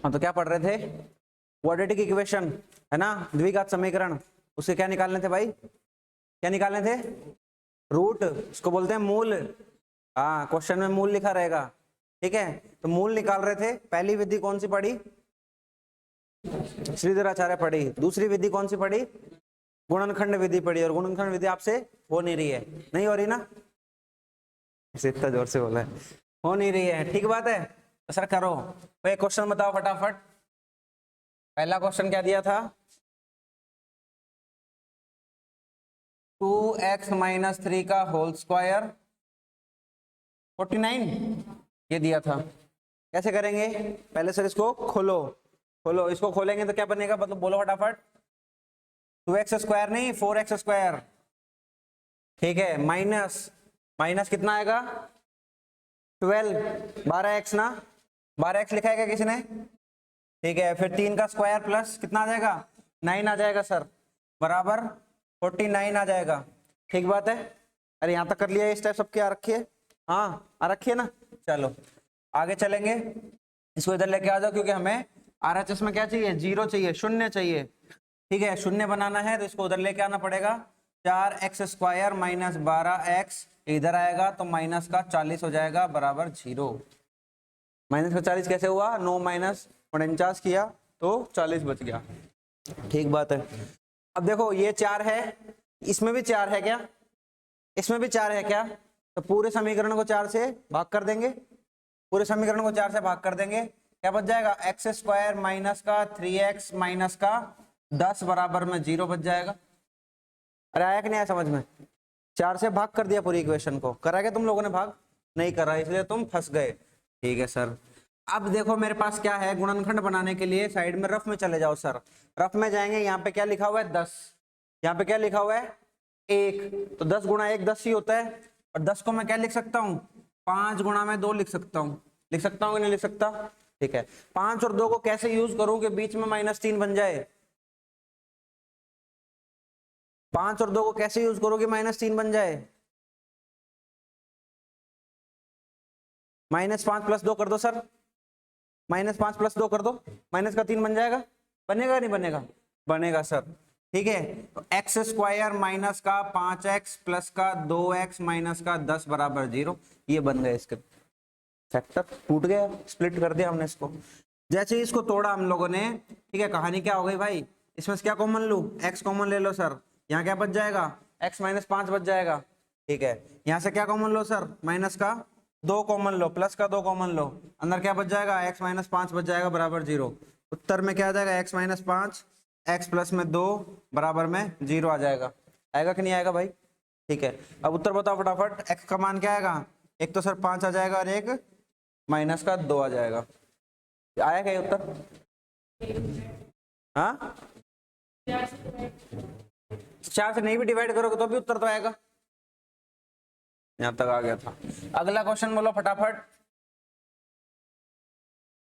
हाँ तो क्या पढ़ रहे थे, क्वाड्रेटिक इक्वेशन है ना, द्विघात समीकरण, उसे क्या निकालने थे भाई, क्या निकालने थे, रूट, उसको बोलते हैं मूल। हाँ क्वेश्चन में मूल लिखा रहेगा, ठीक है। तो मूल निकाल रहे थे। पहली विधि कौन सी पढ़ी, श्रीधराचार्य पढ़ी। दूसरी विधि कौन सी पढ़ी, गुणनखंड विधि पढ़ी। और गुणनखंड विधि आपसे हो नहीं रही है, नहीं हो रही ना, इतना जोर से बोला है, हो नहीं रही है, ठीक बात है। तो सर करो भाई, क्वेश्चन बताओ फटाफट। पहला क्वेश्चन क्या दिया था, 2x - 3 का होल स्क्वायर 49 ये दिया था। कैसे करेंगे, पहले सर इसको खोलो, खोलो इसको, खोलेंगे तो क्या बनेगा, मतलब बोलो फटाफट। 2x स्क्वायर नहीं 4x स्क्वायर, ठीक है, माइनस, माइनस कितना आएगा 12, 12x ना, 12x लिखा है क्या किसी ने, ठीक है। फिर 3 का स्क्वायर प्लस कितना आ जाएगा 9 आ जाएगा सर, बराबर 49 आ जाएगा, ठीक बात है। अरे यहाँ तक कर लिया, इस टाइप सबके आ रखी है, हाँ आ रखी है ना। चलो आगे चलेंगे, इसको इधर लेके आ जाओ, क्योंकि हमें RHS में क्या चाहिए, 0 चाहिए, शून्य चाहिए, ठीक है। शून्य बनाना है तो इसको उधर लेके आना पड़ेगा। 4x स्क्वायर माइनस 12x इधर आएगा तो माइनस का 40 हो जाएगा, बराबर 0। माइनस का 40 कैसे हुआ, 9 माइनस 49 किया तो 40 बच गया, ठीक बात है। अब देखो ये 4 है, इसमें भी 4 है क्या, इसमें भी 4 है क्या, तो पूरे समीकरण को 4 से भाग कर देंगे, पूरे समीकरण को 4 से भाग कर देंगे, क्या बच जाएगा, x स्क्वायर माइनस का 3x माइनस का 10 बराबर में 0 बच जाएगा। अरे आया कि नहीं आया समझ में, 4 से भाग कर दिया पूरी इक्वेशन को, करा क्या तुम लोगों ने भाग, नहीं करा, इसलिए तुम फंस गए, ठीक है सर। अब देखो मेरे पास क्या है, गुणनखंड बनाने के लिए साइड में रफ में चले जाओ सर, रफ में जाएंगे, यहाँ पे क्या लिखा हुआ है 10, यहाँ पे क्या लिखा हुआ है 1, तो 10 गुणा 1 10 ही होता है, और 10 को मैं क्या लिख सकता हूँ, 5 गुणा में 2 लिख सकता हूँ, लिख सकता हूँ कि नहीं लिख सकता, ठीक है। 5 और 2 को कैसे यूज करूं कि बीच में -3 बन जाए, 5 और 2 को कैसे यूज करो कि -3 बन जाए, -5 + 2 कर दो सर, -5 + 2 कर दो, माइनस का 3 बन जाएगा, बनेगा नहीं बनेगा, बनेगा सर, ठीक है। तो x स्क्वायर माइनस का 5x प्लस का 2x माइनस का 10 बराबर 0, ये बन गए इसके फैक्टर, टूट गया, स्प्लिट कर दिया हमने इसको। जैसे ही इसको तोड़ा हम लोगों ने, ठीक है, कहानी क्या हो गई भाई, इसमें से क्या कॉमन लूं, x कॉमन ले लो सर, यहाँ क्या बच जाएगा, x - 5 बच जाएगा, ठीक है। यहाँ से क्या कॉमन लो सर, माइनस का 2 कॉमन लो, प्लस का 2 कॉमन लो, अंदर क्या बच जाएगा, x - 5 बच जाएगा, बराबर 0। उत्तर में क्या आ जाएगा, x - 5 x प्लस में 2 बराबर में 0 आ जाएगा, आएगा कि नहीं आएगा भाई, ठीक है। अब उत्तर बताओ फटाफट, x का मान क्या आएगा, एक तो सर 5 आ जाएगा और एक माइनस का 2 आ जाएगा, आया क्या उत्तर, हाँ 4 से नहीं भी डिवाइड करोगे तो भी उत्तर तो आएगा, यहां तक आ गया था। अगला क्वेश्चन बोलो फटाफट,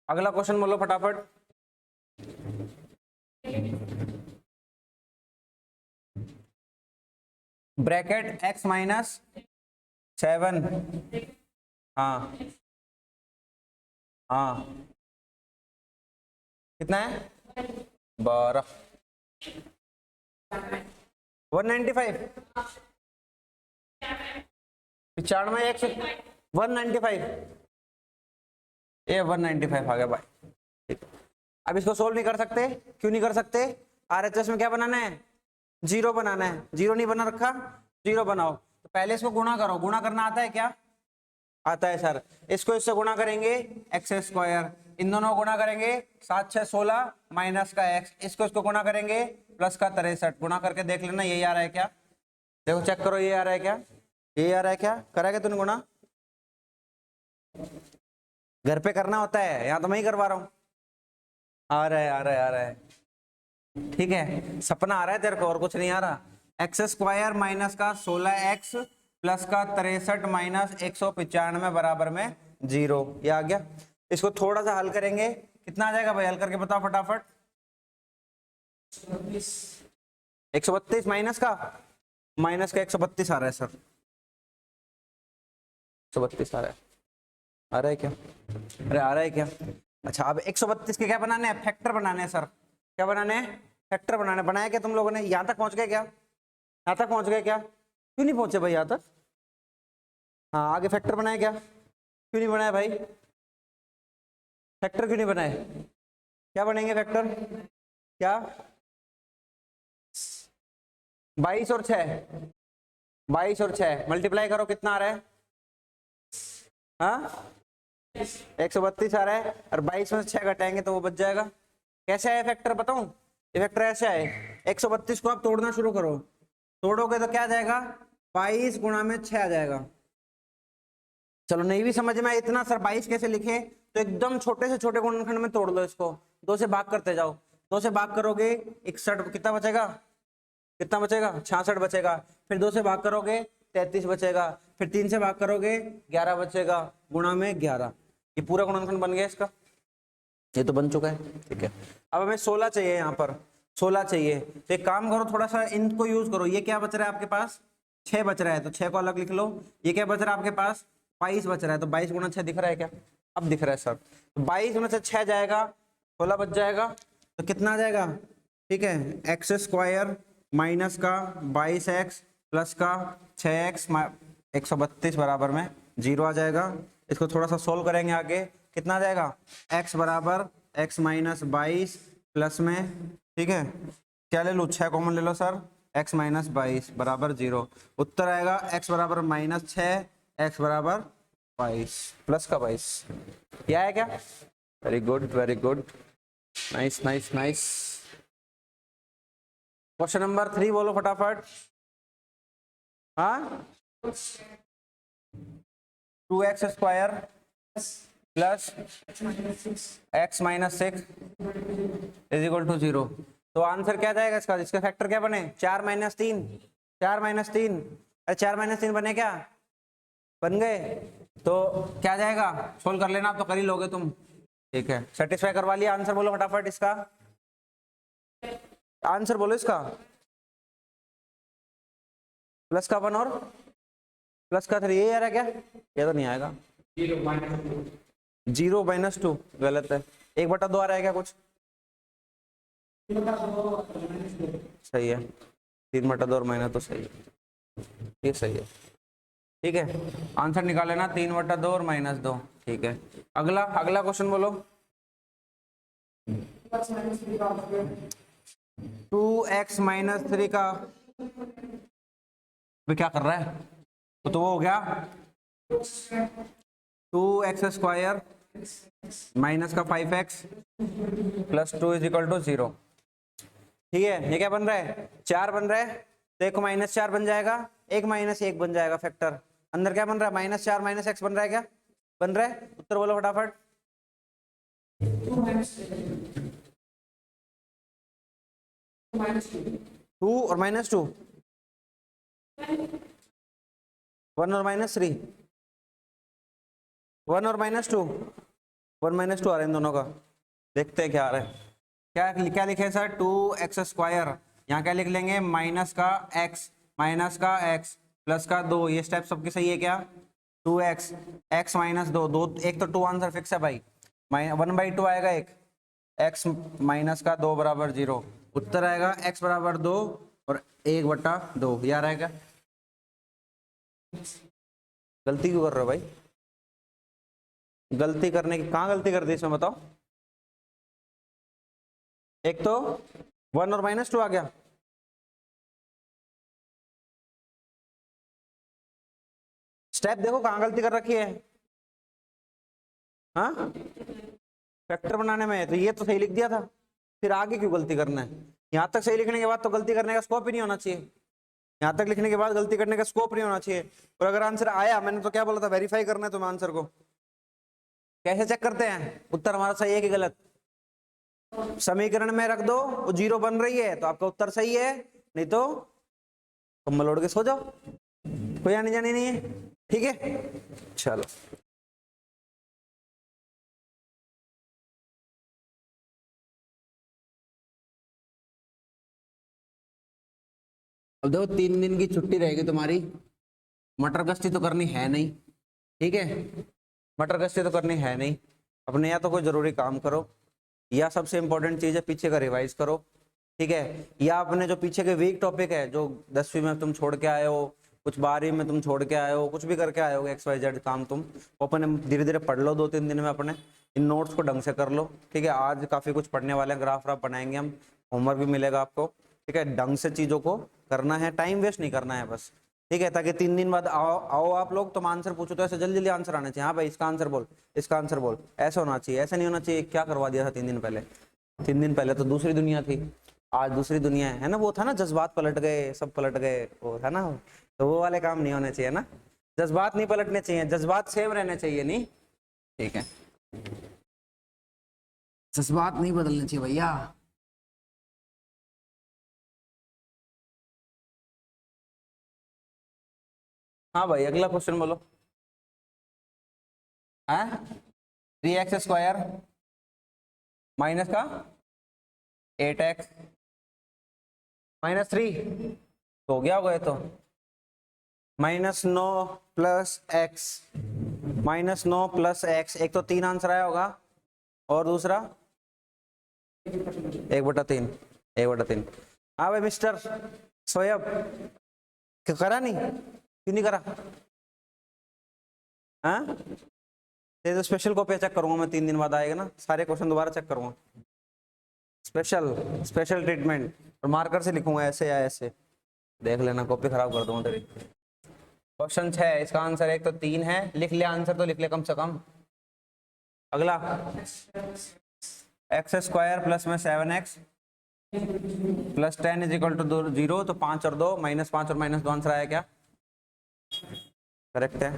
अगला क्वेश्चन बोलो फटाफट, ब्रैकेट x - 7, हाँ हाँ कितना है 12, 195, 95 एक से 195, ये 195 आ गया भाई, ठीक। अब इसको सोल्व नहीं कर सकते, क्यों नहीं कर सकते, RHS में क्या बनाना है, 0 बनाना है, 0 नहीं बना रखा, 0 बनाओ। तो पहले इसको गुणा करो, गुणा करना आता है क्या, आता है सर, इसको इससे गुणा करेंगे x स्क्वायर, इन दोनों को गुणा करेंगे 7 6 16 माइनस का x, इसको इसको गुणा करेंगे प्लस का 63, गुणा करके देख लेना यही आ रहा है क्या, देखो चेक करो ये आ रहा है क्या, ये आ रहा है क्या, करा क्या तूने गुणा, घर पे करना होता है, यहाँ तो मैं ही करवा रहा हूँ, आ रहा है आ रहा है आ रहा है, ठीक है, सपना आ रहा है तेरे को और कुछ नहीं आ रहा। x स्क्वायर माइनस का 16x प्लस का 63 माइनस 195 बराबर में 0, ये आ गया। इसको थोड़ा सा हल करेंगे, कितना आ जाएगा भाई, हल करके बताओ फटाफट, 132 माइनस का 132 आ रहा है सर, 132 आ रहा है, आ रहा है क्या, अरे आ रहा है क्या, अच्छा अब 132 के क्या बनाने हैं, फैक्टर बनाने हैं सर। क्या बनाने हैं, फैक्टर बनाने। बनाया क्या तुम लोगों ने, यहाँ तक पहुंच गए क्या, यहाँ तक पहुंच गए क्या, क्यों नहीं पहुंचे भाई यहाँ तक। हाँ आगे फैक्टर बनाए क्या, क्यों नहीं बनाया भाई, फैक्टर क्यों नहीं बनाए, क्या बनेंगे फैक्टर, क्या 22 और 6, 22 और 6 मल्टीप्लाई करो कितना आ रहा है, हाँ 132 आ रहा है, और 22 में से 6 घटाएंगे तो वो बच जाएगा। कैसे आया फैक्टर बताऊं, ये फैक्टर ऐसे आए, 132 को आप तोड़ना शुरू करो, तोड़ोगे तो क्या आ जाएगा, 22 गुणा में 6 आ जाएगा। चलो नहीं भी समझ में आया इतना सर 22 कैसे लिखे, तो एकदम छोटे से छोटे गुणनखंड में तोड़ लो इसको, 2 से भाग करते जाओ, 2 से भाग करोगे 61, कितना बचेगा, कितना बचेगा 66 बचेगा, फिर 2 से भाग करोगे 33 बचेगा, फिर 3 से भाग करोगे 11 बचेगा, गुणा में 11, ये पूरा गुणनखंड बन गया इसका, ये तो बन चुका है। ठीक है अब हमें 16 चाहिए, यहाँ पर 16 चाहिए, तो एक काम करो थोड़ा सा इनको यूज करो। ये क्या बच रहा है आपके पास, 6 बच रहा है, तो 6 को अलग लिख लो। ये क्या बच रहा है आपके पास, 22 बच रहा है, तो 22 गुणा 6 दिख रहा है क्या, अब दिख रहा है सर, तो 22 में से 6 जाएगा, 16 बच जाएगा, तो कितना आ जाएगा, ठीक है एक्स स्क्वायर माइनस का 22x प्लस का 6x 132 बराबर में 0 आ जाएगा। इसको थोड़ा सा सोल्व करेंगे आगे, कितना आ जाएगा, x बराबर x माइनस 22 प्लस में, ठीक है क्या ले लूँ, 6 कॉमन ले लो सर, x माइनस 22 बराबर 0, उत्तर आएगा x बराबर माइनस 6, x बराबर 22 प्लस का 22, यह है क्या, very good very good, nice nice nice. Question number 3 बोलो फटाफट, हाँ 2x square plus x minus 6 is equal to 0, तो आंसर क्या जाएगा इसका, इसका फैक्टर क्या बने, 4 माइनस 3, 4 माइनस 3, अरे 4 माइनस 3 बने क्या, बन गए, तो क्या जाएगा, सोल्व कर लेना, आप तो कर ही लोगे तुम। ठीक है सेटिस्फाई करवा लिया, आंसर बोलो फटाफट इसका, आंसर बोलो इसका, प्लस का 1 और प्लस का 3, ये आ रहा है क्या, ये तो नहीं आएगा, 0 माइनस 2 गलत है, 1/2 आ रहा है क्या कुछ, सही है, 3/2 और माइनस तो सही है, ये सही है। ठीक है आंसर निकाल लेना, 3/2 और -2, ठीक है। अगला अगला क्वेश्चन बोलो, 2x माइनस 3 का क्या कर रहा है, तो वो हो गया 2x स्क्वायर माइनस का 5x plus 2 is equal to 0। ठीक है ये क्या बन रहा है, 4 बन रहा है, तो एक -4 बन जाएगा, एक -1 बन जाएगा फैक्टर, अंदर क्या बन रहा है, -4 माइनस x बन रहा है, क्या बन रहा है, उत्तर बोलो फटाफट, 2 और -2, 1 और -3, 1 और -2, 1 -2 आ रहे हैं इन दोनों का, देखते हैं क्या आ रहा है, क्या क्या लिखे सर, 2x स्क्वायर, यहाँ क्या लिख लेंगे, माइनस का x प्लस का 2, ये स्टेप सबके सही है क्या, 2x x माइनस 2, एक तो 2 आंसर फिक्स है भाई, 1/2 आएगा, एक x माइनस का 2 बराबर 0, उत्तर आएगा x बराबर 2 और 1/2, यार आएगा, गलती क्यों कर रहे हो भाई, गलती करने की कहाँ गलती कर दी इसमें बताओ, एक तो 1 और -2 आ गया, स्टेप देखो कहाँ गलती कर रखी है, हाँ फैक्टर बनाने में, तो ये तो सही लिख दिया था, फिर आगे क्यों गलती करना है, यहाँ तक सही लिखने के बाद तो गलती करने का स्कोप ही नहीं होना चाहिए, यहाँ तक लिखने के बाद गलती करने का स्कोप नहीं होना चाहिए, और अगर आंसर आया, मैंने तो क्या बोला था, वेरीफाई करना है तुम्हें आंसर को, कैसे चेक करते हैं, उत्तर हमारा सही है कि गलत, समीकरण में रख दो, वो 0 बन रही है तो आपका उत्तर सही है, नहीं तो कम्बल ओढ़ के सो जाओ, कोई आने जाने नहीं है, ठीक है चलो। अब देखो 3 दिन की छुट्टी रहेगी तुम्हारी, मटर गश्ती तो करनी है नहीं, ठीक है मटर गश्ती तो करनी है नहीं, अपने या तो कोई जरूरी काम करो, या सबसे इंपॉर्टेंट चीज है पीछे का रिवाइज करो, ठीक है, या अपने जो पीछे के वीक टॉपिक है जो 10वीं में तुम छोड़ के आए हो, कुछ 12वीं में तुम छोड़ के आए हो, कुछ भी करके आए हो XYZ काम, तुम वो अपने धीरे धीरे पढ़ लो 2-3 दिन में, अपने इन नोट्स को ढंग से कर लो, ठीक है। आज काफी कुछ पढ़ने वाले हैं, ग्राफ व्राफ बनाएंगे हम, होमवर्क भी मिलेगा आपको, ठीक है। ढंग से चीजों को करना है, टाइम वेस्ट नहीं करना है बस, ठीक है, ताकि 3 दिन बाद आओ आप लोग, तुम आंसर पूछो तो ऐसे जल्दी जल्दी आंसर आना चाहिए, हाँ भाई इसका आंसर बोल, इसका आंसर बोल, ऐसा होना चाहिए, ऐसा नहीं होना चाहिए क्या करवा दिया था 3 दिन पहले। 3 दिन पहले तो दूसरी दुनिया थी, आज दूसरी दुनिया है ना, वो था ना जज्बात पलट गए, सब पलट गए, वो था ना, तो वो वाले काम नहीं होने चाहिए ना, जज्बात नहीं पलटने चाहिए, जज्बात सेम रहने चाहिए, नहीं ठीक है, जज्बात नहीं बदलने चाहिए भैया। हाँ भाई अगला क्वेश्चन बोलो। है 3x² माइनस का 8x -3 तो हो गया होगा ये तो, -9 + x, -9 + x, एक तो 3 आंसर आया होगा, और दूसरा 1/3, 1/3। हाँ भाई मिस्टर सोयब, करा नहीं, क्यों नहीं करा? हाँ ये तो स्पेशल कॉपी चेक करूंगा मैं, 3 दिन बाद आएगा ना, सारे क्वेश्चन दोबारा चेक करूंगा, स्पेशल स्पेशल ट्रीटमेंट, और मार्कर से लिखूंगा ऐसे या ऐसे, देख लेना कॉपी खराब कर दूंगा तेरी। क्वेश्चन 6, इसका आंसर 1 तो 3 है, लिख ले आंसर तो लिख ले कम से कम। अगला x² प्लस में 7x प्लस 10 = 0, तो 5 और 2 -5 और -2 आंसर आया क्या? करेक्ट है,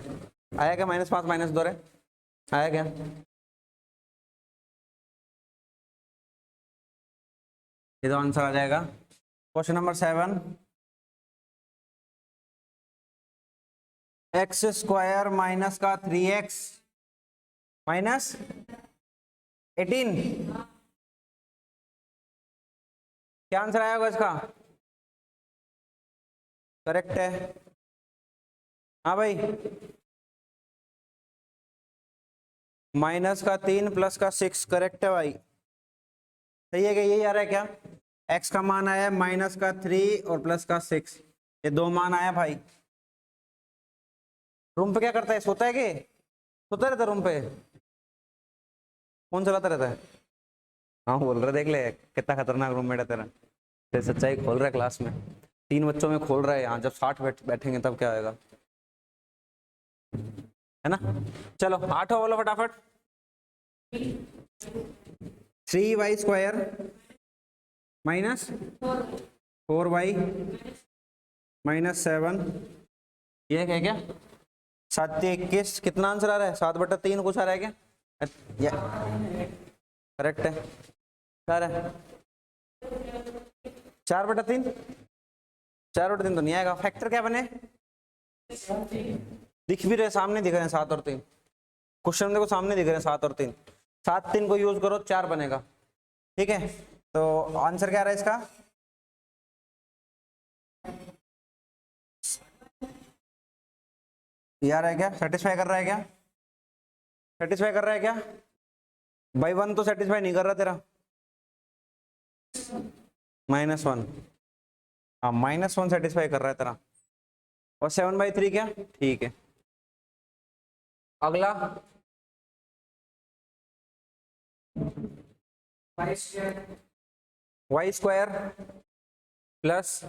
आया क्या? -5 -2 रे आया क्या? ये तो आंसर आ जाएगा। क्वेश्चन नंबर 7, x² माइनस का 3x माइनस 18, क्या आंसर आया होगा इसका? करेक्ट है, हाँ भाई, माइनस का 3 प्लस का 6, करेक्ट है भाई, सही है क्या? यही आ रहा है क्या? x का मान आया माइनस का 3 और प्लस का 6, ये 2 मान आया भाई। रूम पे क्या करता है, सोता है कि सोता रहता है रूम पे, फोन चलाता रहता है? हाँ बोल रहा, देख ले कितना खतरनाक रूममेट है तेरा, तेरी सच्चाई खोल रहा है क्लास में, 3 बच्चों में खोल रहा है, यहाँ जब 60 बैठेंगे तब क्या आएगा, है ना। चलो 8 बोलो फटाफट। 3y² माइनस 4y -7, ये है क्या? 7×21, कितना आंसर आ रहा है? 7/3 कुछ आ रहा है क्या? करेक्ट है, क्या आ रहा है? 4/3, 4/3 तो नहीं आएगा, फैक्टर क्या बने? दिख भी रहे, सामने दिख रहे हैं 7 और 3, क्वेश्चन देखो सामने दिख रहे हैं 7 और 3, 7 3 को यूज करो 4 बनेगा, ठीक है। तो आंसर क्या आ रहा है इसका? यार है क्या? सेटिस्फाई कर रहा है क्या? सेटिस्फाई कर रहा है क्या? बाई 1 तो सेटिस्फाई नहीं कर रहा तेरा, -1, हाँ -1 सेटिस्फाई कर रहा है तेरा, और 7/3 क्या? ठीक है। अगला y² प्लस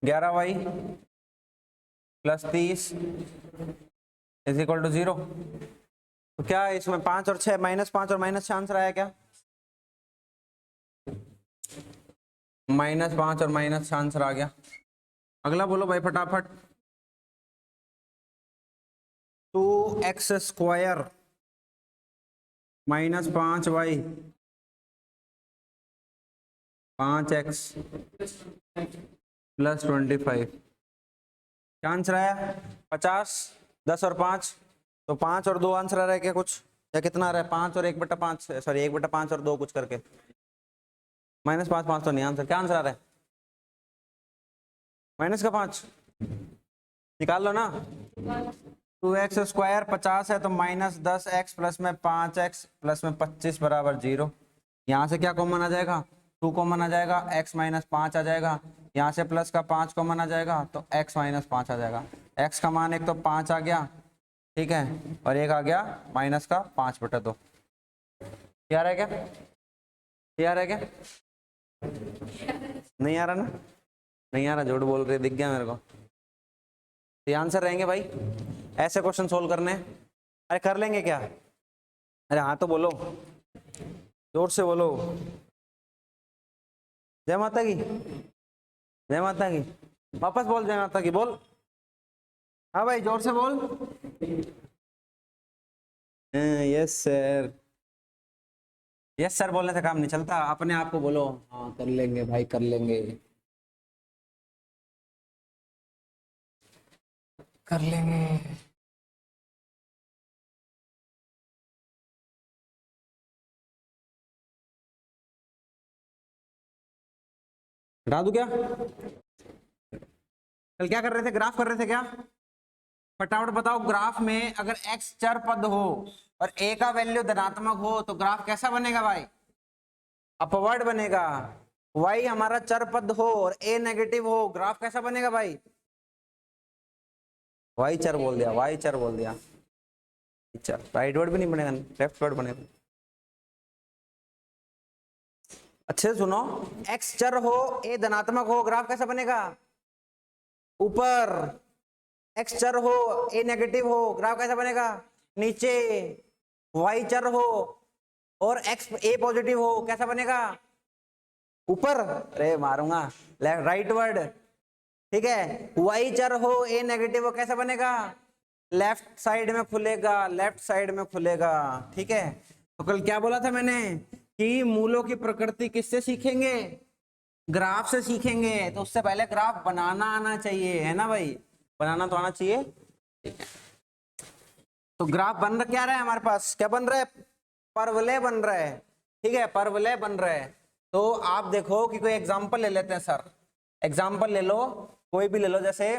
11y प्लस 30 = 0, तो क्या है इसमें? 5 और 6, -5 और -6 आंसर आया क्या? -5 और -6 आंसर आ गया। अगला बोलो भाई फटाफट। 2x² -5y 5x प्लस 25, क्या आंसर आया? 50, 10 और 5, तो 5 और 2 आंसर आ रहा है क्या कुछ, या कितना आ रहा है? 5 और 1/5, सॉरी 1/5 और 2 कुछ करके, -5 5 तो नहीं आंसर, क्या आंसर आ रहा है? -5, निकाल लो ना, 2x स्क्वायर 50 है तो -10x प्लस में 5x प्लस में 25 बराबर 0। यहाँ से क्या कॉमन आ जाएगा, 2 कॉमन आ जाएगा, x माइनस 5 आ जाएगा। यहाँ से प्लस का 5 कॉमन आ जाएगा तो x माइनस 5 आ जाएगा। x का मान एक तो 5 आ गया, ठीक है, और एक आ गया माइनस का 5/2। क्या रहा है, क्या क्या रहा है, क्या नहीं आ रहा ना, नहीं आ रहा, झूठ बोल रहे, दिख गया मेरे को। ये आंसर रहेंगे भाई, ऐसे क्वेश्चन सोल्व करने। अरे कर लेंगे क्या, अरे हाँ तो बोलो, जोर से बोलो। जय माता की, जय माता की, वापस बोल, जय माता की बोल। हाँ भाई जोर से बोल। यस सर, यस सर बोलने से काम नहीं चलता, अपने आप को बोलो हाँ कर लेंगे भाई, कर लेंगे, कर लेंगे। हटा दूं क्या, कल क्या कर रहे थे, ग्राफ कर रहे थे क्या, फटाफट बताओ। ग्राफ में अगर x चर पद हो और a का वैल्यू धनात्मक हो तो ग्राफ कैसा बनेगा भाई, अपवर्ड बनेगा। y हमारा चर पद हो और a नेगेटिव हो, ग्राफ कैसा बनेगा भाई, y चर बोल दिया, y चर बोल दिया, चर, राइट वर्ड भी नहीं बनेगा, लेफ्ट वर्ड बनेगा। अच्छे से सुनो, x चर हो a धनात्मक हो, ग्राफ कैसा बनेगा, ऊपर। x चर हो a नेगेटिव हो, ग्राफ कैसा बनेगा, नीचे। y चर हो और x a पॉजिटिव हो, कैसा बनेगा, ऊपर। अरे मारूंगा, राइट वर्ड, ठीक है। y चर हो a नेगेटिव हो, कैसा बनेगा, लेफ्ट साइड में खुलेगा, लेफ्ट साइड में खुलेगा, ठीक है। तो कल क्या बोला था मैंने कि मूलों की प्रकृति किससे सीखेंगे, ग्राफ से सीखेंगे। तो उससे पहले ग्राफ बनाना आना चाहिए, है ना भाई, बनाना तो आना चाहिए, ठीक है। तो ग्राफ बन क्या रहा है हमारे पास, क्या बन रहा है, परवलय बन रहा है, ठीक है, परवलय बन रहा है। तो आप देखो कि कोई एग्जांपल ले लेते हैं सर, एग्जांपल ले लो, कोई भी ले लो, जैसे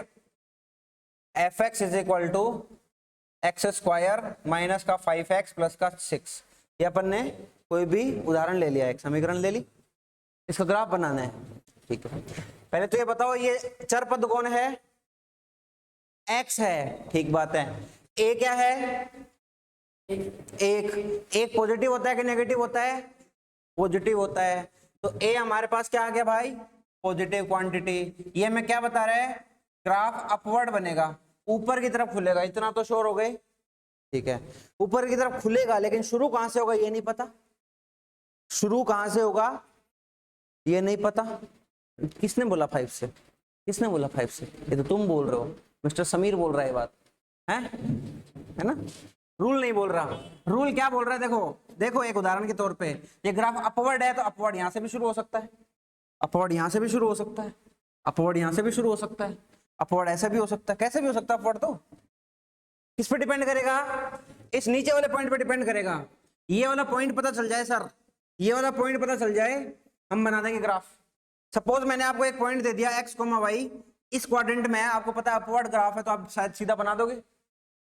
fx is equal to x square minus का 5x प्लस का 6। ये अपन ने कोई भी उदाहरण ले लिया, एक समीकरण ले ली, इसका ग्राफ बनाना है, ठीक है। पहले तो ये बताओ ये चर पद कौन है, x है, ठीक बात है। a क्या है, एक पॉजिटिव होता है कि नेगेटिव होता है, पॉजिटिव होता है। तो a हमारे पास क्या आ गया भाई, पॉजिटिव क्वांटिटी। ये मैं क्या बता रहा है, ग्राफ अपवर्ड बनेगा, ऊपर की तरफ खुलेगा, इतना तो श्योर हो गए, ठीक है, ऊपर की तरफ खुलेगा। लेकिन शुरू कहां से होगा ये नहीं पता, शुरू कहां से होगा ये नहीं पता। किसने बोला 5 से, किसने बोला 5 से, ये तो तुम बोल रहे हो, मिस्टर समीर बोल रहा है बात, है ना, रूल नहीं बोल रहा। रूल क्या बोल रहा है, देखो देखो, एक उदाहरण के तौर पे ये ग्राफ अपवर्ड है तो अपवर्ड यहां से भी शुरू हो सकता है, अपवर्ड यहां से भी शुरू हो सकता है, अपवर्ड यहां से भी शुरू हो सकता है, अपवर्ड ऐसा भी हो सकता है, कैसे भी हो सकता है अपवर्ड। तो किस पे डिपेंड करेगा, इस नीचे वाले पॉइंट पे डिपेंड करेगा। ये वाला पॉइंट पता चल जाए सर, ये वाला पॉइंट पता चल जाए, हम बना देंगे ग्राफ। सपोज मैंने आपको एक पॉइंट दे दिया x, y, इस क्वाड्रेंट में आपको पता है अपवर्ड ग्राफ है, तो आप शायद सीधा बना दोगे।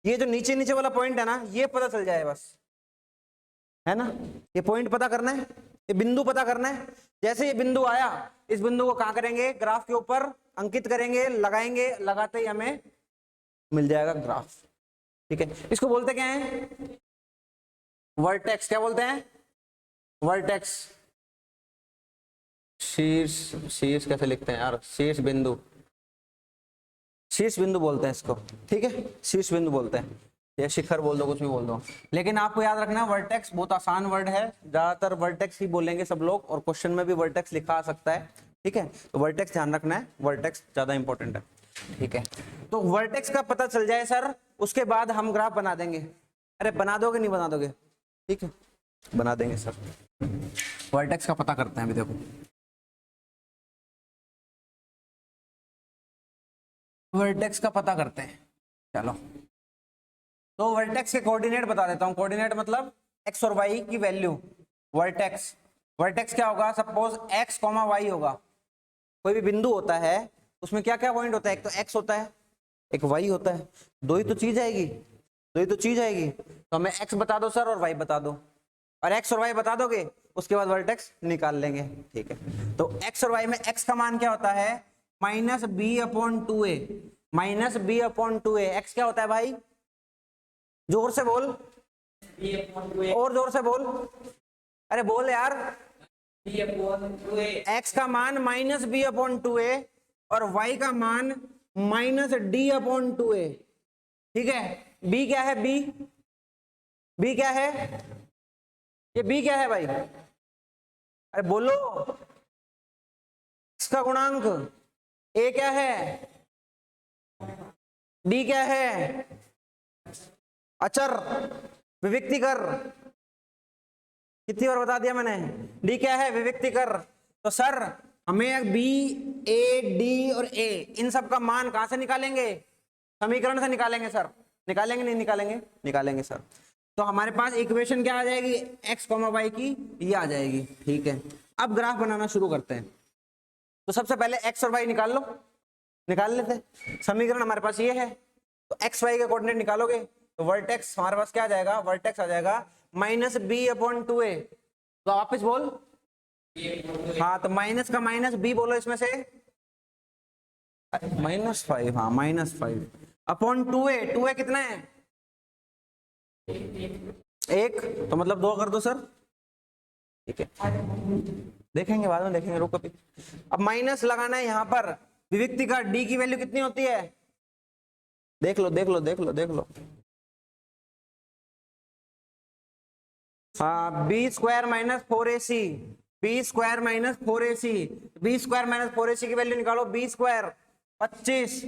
ये जो नीचे नीचे वाला पॉइंट है ना, ये पता चल जाए बस, है ना, ये पॉइंट पता करना है, ये बिंदु पता करना है। जैसे ये बिंदु आया, इस बिंदु को कहां करेंगे, ग्राफ के ऊपर अंकित करेंगे, लगाएंगे, लगाते ही हमें मिल जाएगा ग्राफ, ठीक है। इसको बोलते क्या है, वर्टेक्स। क्या बोलते हैं, वर्टेक्स। शीर्ष, शीर्ष कैसे लिखते हैं यार, शीर्ष बिंदु, शीर्ष बिंदु बोलते हैं इसको, ठीक है, शीर्ष बिंदु बोलते हैं, या शिखर बोल दो, कुछ भी बोल दो। लेकिन आपको याद रखना वर्टेक्स बहुत आसान वर्ड है, ज्यादातर वर्टेक्स ही बोलेंगे सब लोग, और क्वेश्चन में भी वर्टेक्स लिखा आ सकता है, ठीक है। तो वर्टेक्स ध्यान रखना है, वर्टेक्स ज्यादा इंपॉर्टेंट है, ठीक है। तो वर्टेक्स का पता चल जाए सर, उसके बाद हम ग्राफ बना देंगे। अरे बना दोगे, नहीं बना दोगे, ठीक है, बना देंगे सर। वर्टेक्स का पता करते हैं अभी, देखो वर्टेक्स का पता करते हैं, चलो। तो वर्टेक्स के कोऑर्डिनेट बता देता हूं, कोऑर्डिनेट मतलब x और y की वैल्यू। वर्टेक्स, वर्टेक्स क्या होगा, सपोज x, y होगा, कोई भी बिंदु होता है उसमें क्या क्या पॉइंट होता है, एक तो x होता है, एक वाई होता है, दो ही तो चीज आएगी, दो ही तो चीज आएगी। तो हमें एक्स बता दो सर और वाई बता दो, और एक्स और वाई बता दोगे उसके बाद वर्टेक्स निकाल लेंगे। ठीक है, तो एक्स और वाई में एक्स का मान क्या होता है, माइनस बी अपॉन टू ए, माइनस बी अपॉन टू ए। एक्स क्या होता है भाई, जोर से बोल, और जोर से बोल, अरे बोल यार। एक्स का मान माइनस बी अपॉन टू ए और वाई का मान माइनस डी अपॉन टू ए। ठीक है, बी क्या है, बी, बी क्या है, ये बी क्या है भाई, अरे बोलो। एक्स का गुणांक, ए क्या है, डी क्या है, अचर, विविक्ति कर, कितनी बार बता दिया मैंने, डी क्या है, विविक्ति कर। तो सर हमें बी, ए, डी और ए इन सब का मान कहां से निकालेंगे, समीकरण से निकालेंगे सर, निकालेंगे नहीं निकालेंगे, निकालेंगे सर। तो हमारे पास इक्वेशन क्या आ जाएगी, एक्स कॉमा वाई की ये आ जाएगी। ठीक है, अब ग्राफ बनाना शुरू करते हैं। तो सबसे पहले एक्स और वाई निकाल लो, निकाल लेते, समीकरण हमारे पास ये है। तो एक्स वाई के कोऑर्डिनेट निकालोगे तो वर्टेक्स हमारे पास क्या आ जाएगा, वर्टेक्स आ जाएगा माइनस बी अपॉन टू ए। तो वापिस बोल, हाँ तो माइनस का माइनस बी बोलो इसमें से, -5, हाँ -5 अपॉन टू ए कितना है, एक, तो मतलब 2 कर दो सर। ठीक है, देखेंगे बाद में, देखेंगे, रुको अभी। अब माइनस लगाना है यहाँ पर, विविक्ति का डी की वैल्यू कितनी होती है, देख लो देख लो देख लो देख लो, हाँ B square minus 4ac, B square minus 4ac, B square minus 4ac की वैल्यू निकालो, बी स्क्वायर 25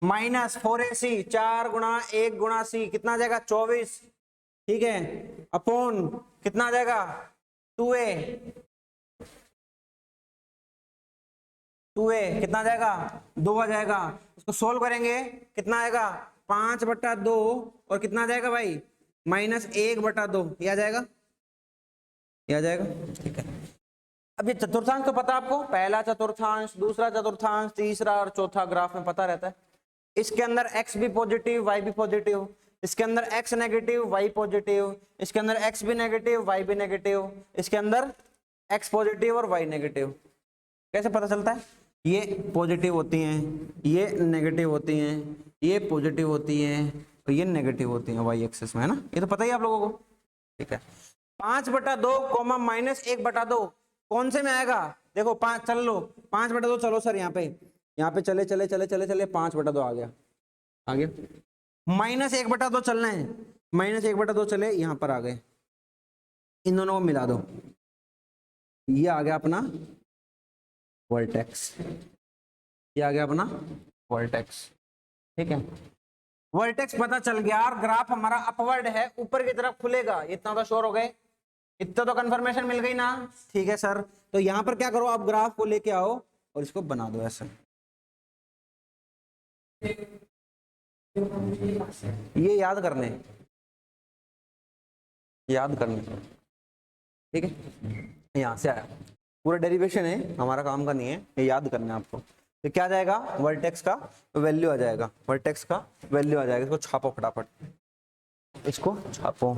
माइनस 4ac 4 गुणा 1 गुणा सी कितना आ जाएगा 24। ठीक है, अपॉन कितना आ जाएगा 2a, 2a कितना आ जाएगा 2 आ जाएगा। उसको सोल्व करेंगे कितना आएगा 5/2 और कितना आ जाएगा भाई -1/2, ये आ जाएगा, ये आ जाएगा। ठीक है, अब ये चतुर्थांश तो पता आपको, पहला चतुर्थांश, दूसरा चतुर्थांश, तीसरा और चौथा ग्राफ में पता रहता है। इसके अंदर x भी पॉजिटिव y भी पॉजिटिव, इसके अंदर x नेगेटिव y पॉजिटिव, इसके अंदर x भी नेगेटिव y भी नेगेटिव, इसके अंदर x पॉजिटिव और y नेगेटिव। कैसे पता चलता है, ये पॉजिटिव होती हैं, ये नेगेटिव होती हैं, ये पॉजिटिव होती हैं और ये नेगेटिव होती हैं y एक्सिस में, है ना, ये तो पता ही आप लोगों को। ठीक है, 5/2 कॉमा -1/2 कौन से में आएगा, देखो 5 चल लो, 5/2 चलो सर, यहाँ पे चले चले चले चले चले 5/2 आ गया, आ गया, -1/2 चलना है, -1/2 चले यहाँ पर आ गए, इन दोनों को मिला दो, ये आ गया अपना वर्टेक्स, ये आ गया अपना वर्टेक्स। ठीक है, वर्टेक्स पता चल गया और ग्राफ हमारा अपवर्ड है, ऊपर की तरफ खुलेगा, इतना तो श्योर हो गए, इतना तो कंफर्मेशन मिल गई ना। ठीक है सर, तो यहां पर क्या करो, आप ग्राफ को लेके आओ और इसको बना दो ऐसे, ये याद करने, याद करने। ठीक है, यहां से आया, पूरा डेरिवेशन है, हमारा काम का नहीं है, ये याद करना है आपको। तो क्या जाएगा, वर्टेक्स का वैल्यू आ जाएगा, वर्टेक्स का वैल्यू आ जाएगा, इसको छापो फटाफट, इसको छापो।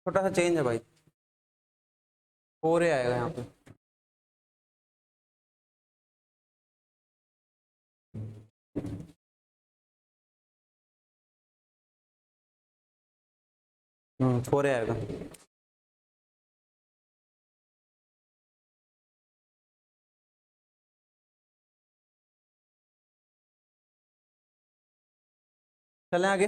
छोटा सा चेंज है भाई, 4a आएगा यहाँ पे। हम्म, 4a आएगा। चलें आगे।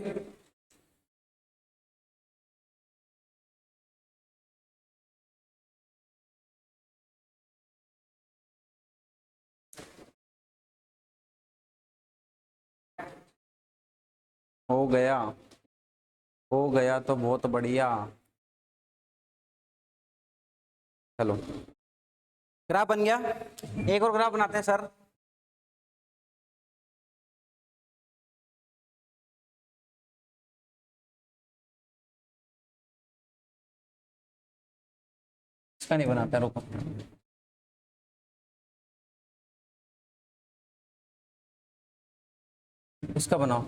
हो गया, हो गया तो बहुत बढ़िया। चलो ग्राफ बन गया। एक और ग्राफ बनाते हैं सर। इसका नहीं बनाता, रुको। इसका बनाओ।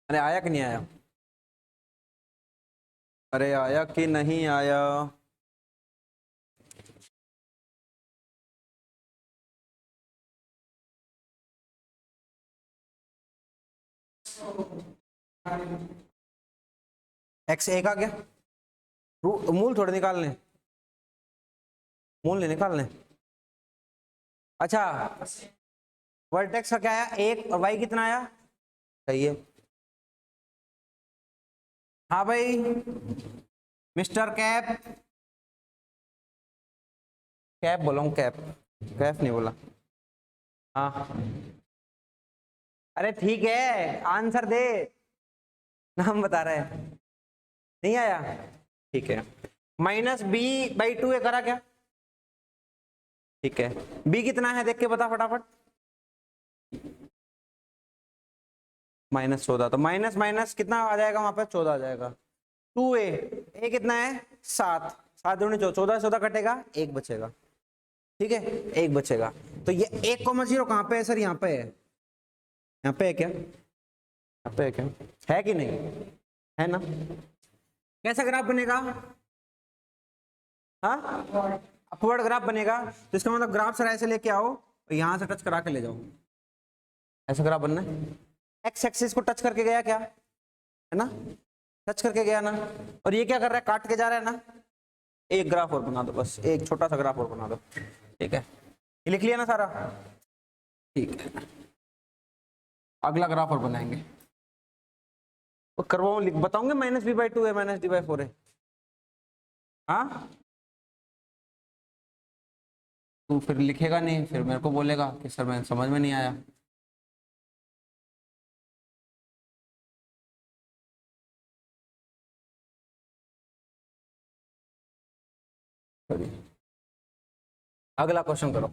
अरे आया कि नहीं आया? अरे आया कि नहीं आया? एक्स एक आ गया। मूल थोड़े निकालने, मूल नहीं निकालने। अच्छा, वर्टेक्स का क्या आया? एक। और वाई कितना आया? सही है। हाँ भाई मिस्टर कैप, कैप बोला हूँ, कैप, कैप नहीं बोला। हाँ अरे ठीक है, आंसर दे। नाम बता रहा है, नहीं आया? ठीक है। -b/2 ये करा क्या? ठीक है। b कितना है देख के बता फटाफट। -14, तो माइनस माइनस कितना आ जाएगा वहां पर? 14 आ जाएगा। 2a, a कितना है? 7, 7 दूनी 14, 14 कटेगा, एक बचेगा। ठीक है, एक बचेगा। तो ये 1,0 कहाँ पे है सर? यहाँ पे है। यहाँ पे है क्या? यहाँ पे है क्या? है कि नहीं? है ना? कैसा ग्राफ बनेगा? हाँ, अपवर्ड ग्राफ बनेगा। तो इसका मतलब ग्राफ सर ऐसे लेके आओ, यहां से टच करा के ले जाओ, ऐसा ग्राफ बनना है। एक्स एक्सिस को टच करके गया क्या? है ना? टच करके गया ना? और ये क्या कर रहा है? काट के जा रहा है ना? एक ग्राफ और बना दो, बस एक छोटा सा ग्राफ और बना दो। ठीक है, ये लिख लिया ना सारा? ठीक है, अगला ग्राफ और बनाएंगे। करवाऊं, लिख बताऊंगे -b/2 है, -d/4 है। हाँ, तू फिर लिखेगा नहीं, फिर मेरे को बोलेगा कि सर मैं समझ में नहीं आया। अगला क्वेश्चन करो।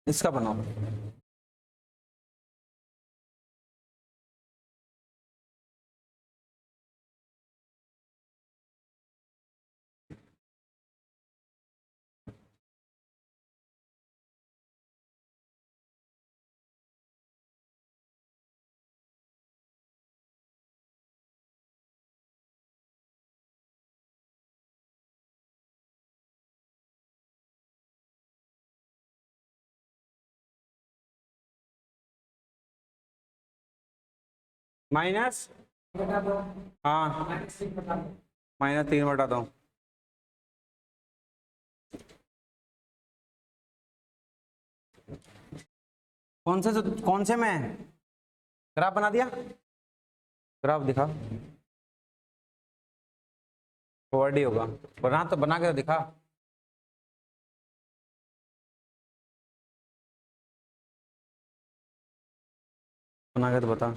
इसका बनाओ। माइनस, हाँ -3/2। कौन से में ग्राफ बना दिया? ग्राफ दिखा, फॉरवर्ड ही होगा, बना तो बना के तो दिखा। बना के तो बता।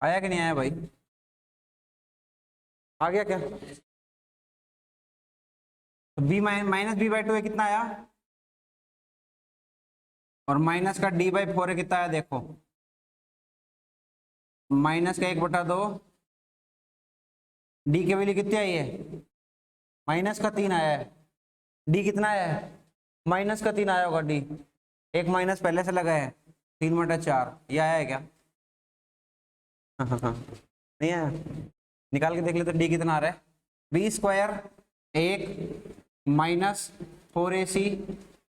आया कि नहीं आया भाई? आ गया क्या? बी -b/2 है, कितना आया? और माइनस का d/4 है, कितना आया देखो? माइनस का 1/2, डी की वैल्यू कितनी आई है? -3 आया है। डी कितना आया है? -3 आया होगा डी। एक माइनस पहले से लगा है, 3/4। ये आया है क्या? हाँ, नहीं आया? निकाल के देख ले तो डी कितना आ रहा है? b² 1 -4ac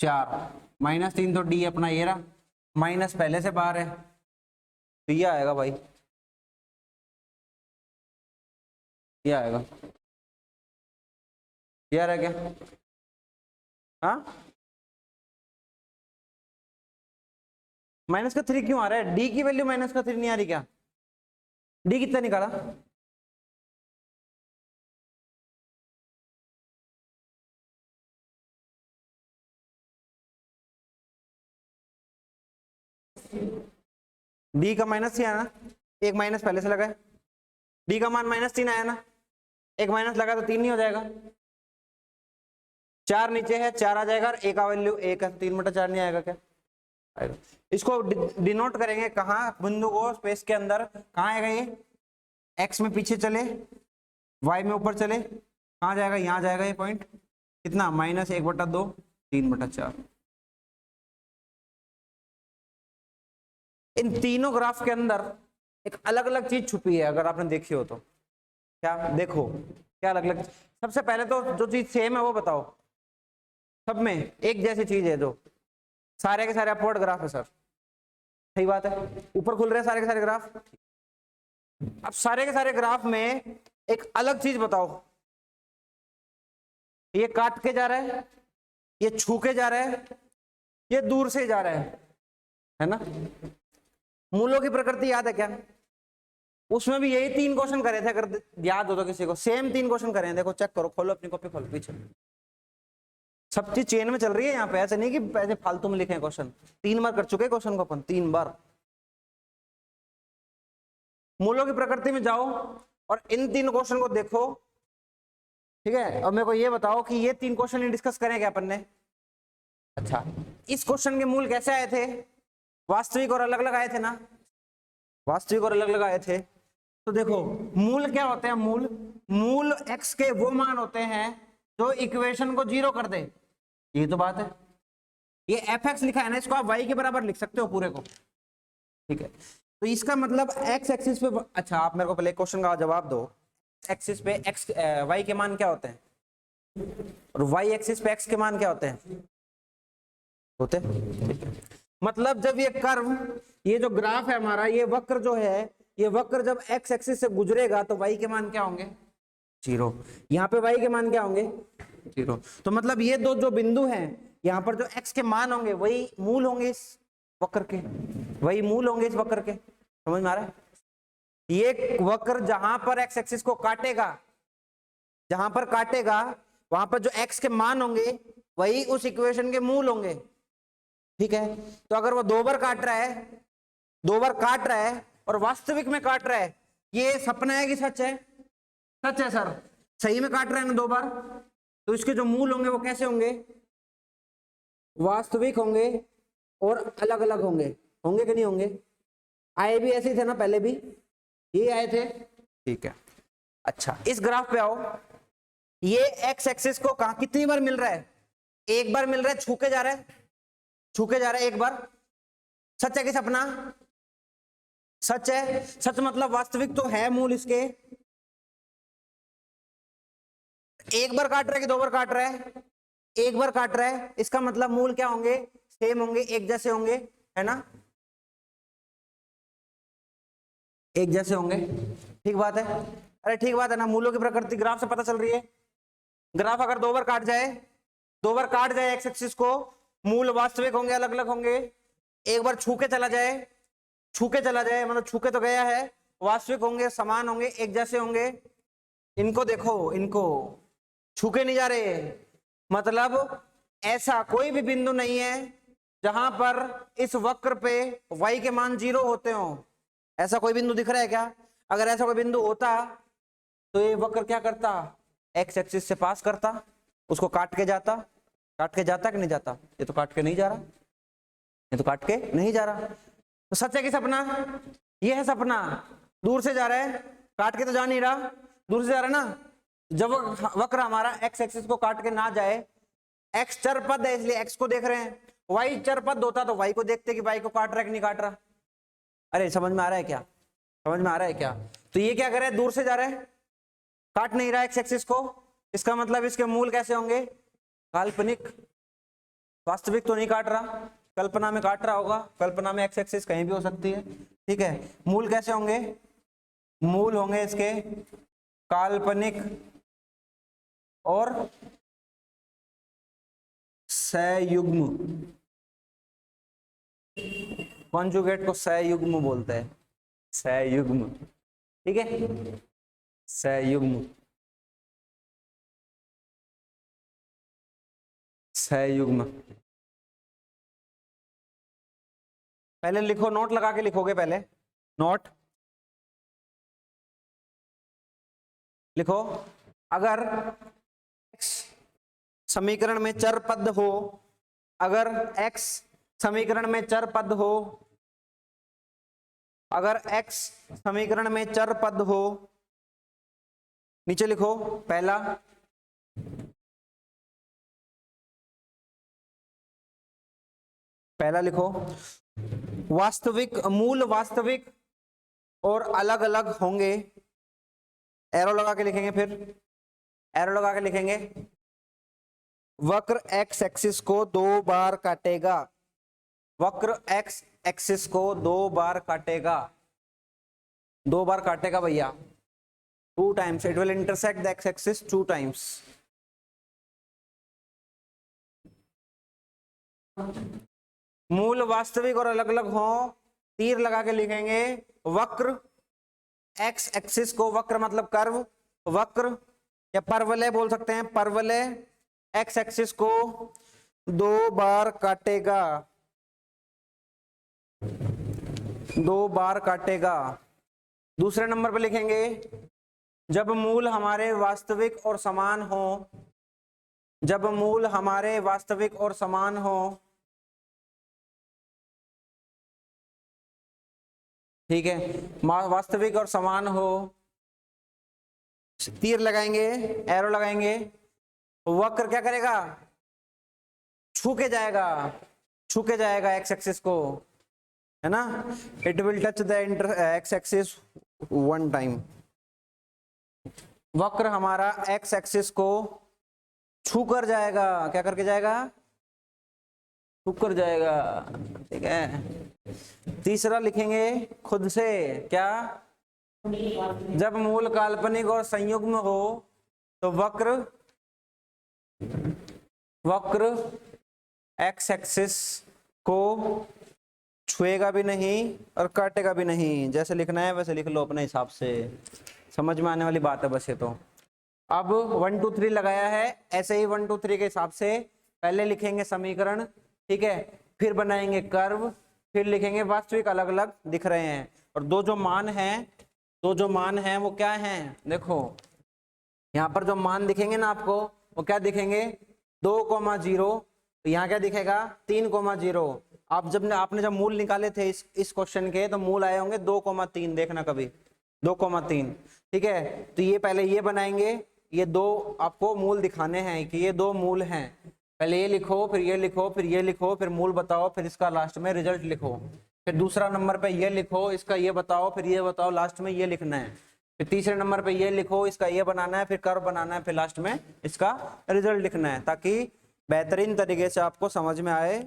4 -3, तो डी अपना ये रहा, माइनस पहले से बाहर है, तो ये आएगा भाई, ये आएगा। ये आ रहा है क्या? हाँ, -3 क्यों आ रहा है? डी की वैल्यू -3 नहीं आ रही क्या? डी कितना निकाला? डी का -3 आया ना, एक माइनस पहले से लगा है। डी का मान -3 आया ना, एक माइनस लगा तो 3 नहीं हो जाएगा? 4 नीचे है, 4 आ जाएगा, और एक का वैल्यू 1 है, 3/4 नहीं आएगा क्या? आएगा। इसको डिनोट करेंगे कहाँ? बिंदु को स्पेस के अंदर कहाँ आएगा ये? एक्स में पीछे चले, वाई में ऊपर चले, कहाँ जाएगा? यहाँ जाएगा ये पॉइंट। कितना? -1/2, 3/4। इन तीनों ग्राफ के अंदर एक अलग अलग चीज छुपी है, अगर आपने देखी हो तो। क्या देखो? क्या अलग अलग? सबसे पहले तो जो चीज सेम है वो बताओ। सब में एक जैसी चीज है, जो सारे के सारे अपवर्ड ग्राफ है सर, सही बात है, ऊपर खुल रहे हैं सारे के सारे ग्राफ। अब सारे के सारे ग्राफ में एक अलग चीज बताओ। ये काट के जा रहा है, ये छू के जा रहा है, ये दूर से जा रहा है ना? मूलों की प्रकृति याद है क्या? उसमें भी यही 3 क्वेश्चन करे थे, अगर याद हो तो किसी को। सेम 3 क्वेश्चन करे हैं, देखो चेक करो, खोलो अपनी कॉपी, खोलो पीछे। सब चीज चेन में चल रही है यहाँ पे, ऐसे नहीं कि ऐसे फालतू में लिखे हैं क्वेश्चन। 3 बार कर चुके क्वेश्चन को अपन, 3 बार। मूलों की प्रकृति में जाओ और इन 3 क्वेश्चन को देखो, ठीक है? और मेरे को ये बताओ कि ये 3 क्वेश्चन डिस्कस करें क्या अपन ने? अच्छा, इस क्वेश्चन के मूल कैसे आए थे? वास्तविक और अलग अलग आए थे ना, वास्तविक और अलग अलग आए थे। तो देखो मूल क्या होते हैं, मूल मूल x के वो मान होते हैं जो इक्वेशन को जीरो कर दे, ये तो बात है। ये fx लिखा है ना, इसको आप y के बराबर लिख सकते हो पूरे को, ठीक है। तो इसका मतलब x एक्सिस पे, अच्छा आप मेरे को पहले क्वेश्चन का जवाब दो, एक्सिस पे x y के मान क्या होते हैं और y एक्सिस पे x के मान क्या होते हैं, होते हैं। मतलब जब ये कर्व, ये जो ग्राफ है हमारा, ये वक्र जो है, ये वक्र जब x एक्सिस से गुजरेगा तो y के मान क्या होंगे, जीरो। यहाँ पे y के मान क्या होंगे, जीरो। तो मतलब ये दो जो बिंदु हैं, यहाँ पर जो x के मान होंगे वही मूल होंगे इस वक्र के, वही मूल होंगे इस वक्र के। समझ में आ रहा है? ये वक्र जहां पर x एक्सिस को काटेगा, जहां पर काटेगा वहां पर जो x के मान होंगे वही उस इक्वेशन के मूल होंगे, ठीक है। तो अगर वो दो बार काट रहा है, दो बार काट रहा है और वास्तविक में काट रहा है, ये सपना है कि सच है? सच है सर, सही में काट रहा है ना दो बार, तो इसके जो मूल होंगे वो कैसे होंगे, वास्तविक होंगे और अलग अलग होंगे, होंगे कि नहीं होंगे? आए भी ऐसे ही थे ना, पहले भी ये आए थे, ठीक है। अच्छा इस ग्राफ पे आओ, ये एक्स एक्सिस को कहां कितनी बार मिल रहा है, एक बार मिल रहा है, छूके जा रहा है, छूके जा रहा है एक बार। सच है कि सपना? सच है। सच मतलब वास्तविक तो है मूल इसके, एक बार काट रहा है कि दो बार काट रहा है, एक बार काट रहा है, इसका मतलब मूल क्या होंगे, सेम होंगे, एक जैसे होंगे, है ना, एक जैसे होंगे, ठीक बात है। अरे ठीक बात है ना, मूलों की प्रकृति ग्राफ से पता चल रही है। ग्राफ अगर दो बार काट जाए, दो बार काट जाए एक्स एक्सिस को, मूल वास्तविक होंगे, अलग अलग होंगे। एक बार छू के चला जाए, छू के चला जाए मतलब छू के तो गया है, वास्तविक होंगे, समान होंगे, एक जैसे होंगे। इनको देखो, इनको छू के नहीं जा रहे, मतलब ऐसा कोई भी बिंदु नहीं है जहां पर इस वक्र पे y के मान जीरो होते हो। ऐसा कोई बिंदु दिख रहा है क्या? अगर ऐसा कोई बिंदु होता तो ये वक्र क्या करता, एक्स एक्सिस से पास करता, उसको काट के जाता, काट के जाता कि नहीं जाता? ये तो काट के नहीं जा रहा, ये तो काट के नहीं जा रहा। तो सच है कि सपना? ये है सपना, दूर से जा रहा है, काट के तो जा नहीं रहा, दूर से जा रहा है ना। जब वक्र हमारा एक्स एक्सिस को काट के ना जाए, एक्स चर पद है इसलिए एक्स को देख रहे हैं, वाई चर पद होता तो वाई को देखते कि वाई को काट रहा है कि नहीं काट रहा। अरे समझ में आ रहा है क्या? समझ में आ रहा है क्या? तो ये क्या कर रहा है, दूर से जा रहा है, काट नहीं रहा एक्स एक्सिस को, इसका मतलब इसके मूल कैसे होंगे, काल्पनिक। वास्तविक तो नहीं काट रहा, कल्पना में काट रहा होगा, कल्पना में एक्स एक्सिस कहीं भी हो सकती है, ठीक है। मूल कैसे होंगे, मूल होंगे इसके काल्पनिक और सयुग्म। कॉन्जुगेट को सयुग्म बोलते हैं, सयुग्म, ठीक है, सयुग्म, सयुग्म। पहले लिखो, नोट लगा के लिखोगे, पहले नोट लिखो। अगर x समीकरण में चर पद हो, अगर x समीकरण में चर पद हो, अगर x समीकरण में चर पद हो, नीचे लिखो पहला, पहला लिखो वास्तविक, मूल वास्तविक और अलग अलग होंगे, एरो लगा के लिखेंगे, फिर एरो लगा के लिखेंगे। वक्र एक्स एक्सिस को दो बार काटेगा, वक्र एक्स एक्सिस को दो बार काटेगा, दो बार काटेगा भैया, 2 times, it will intersect the x axis 2 times। मूल वास्तविक और अलग अलग हो, तीर लगा के लिखेंगे। वक्र एक्स एक्सिस को, वक्र मतलब कर्व, वक्र या परवलय बोल सकते हैं, परवलय एक्स एक्सिस को दो बार काटेगा, दो बार काटेगा। दूसरे नंबर पे लिखेंगे जब मूल हमारे वास्तविक और समान हो, जब मूल हमारे वास्तविक और समान हो, ठीक है, वास्तविक और समान हो, तीर लगाएंगे, एरो लगाएंगे, वक्र क्या करेगा, छू के जाएगा, छू के जाएगा एक्स एक्सिस को, है ना, it will touch the x axis one time. वक्र हमारा एक्स एक्सिस को छू कर जाएगा, क्या करके जाएगा, छू कर जाएगा, ठीक है। तीसरा लिखेंगे खुद से, क्या, जब मूल काल्पनिक और संयुग्म हो तो वक्र, वक्र एक्स एक्सिस को छुएगा भी नहीं और काटेगा भी नहीं। जैसे लिखना है वैसे लिख लो अपने हिसाब से, समझ में आने वाली बात है बस ये तो। अब 1 2 3 लगाया है, ऐसे ही 1 2 3 के हिसाब से पहले लिखेंगे समीकरण, ठीक है, फिर बनाएंगे कर्व, फिर लिखेंगे वास्तविक अलग अलग दिख रहे हैं, और दो जो मान हैं, दो जो मान हैं वो क्या हैं, देखो यहाँ पर जो मान दिखेंगे ना आपको, वो क्या दिखेंगे, 2,0, यहाँ क्या दिखेगा, 3,0। आप जब आपने जब मूल निकाले थे इस क्वेश्चन के, तो मूल आए होंगे 2,3, देखना कभी 2,3, ठीक है। तो ये पहले ये बनाएंगे, ये दो आपको मूल दिखाने हैं कि ये दो मूल हैं, पहले ये लिखो, फिर ये लिखो, फिर ये लिखो, फिर मूल बताओ, फिर इसका लास्ट में रिजल्ट लिखो, फिर दूसरा नंबर पे ये लिखो, इसका ये बताओ, फिर ये बताओ, लास्ट में ये लिखना है, फिर तीसरे नंबर पे ये लिखो, इसका ये बनाना है, फिर कर्व बनाना है, फिर लास्ट में इसका रिजल्ट लिखना है, ताकि बेहतरीन तरीके से आपको समझ में आए।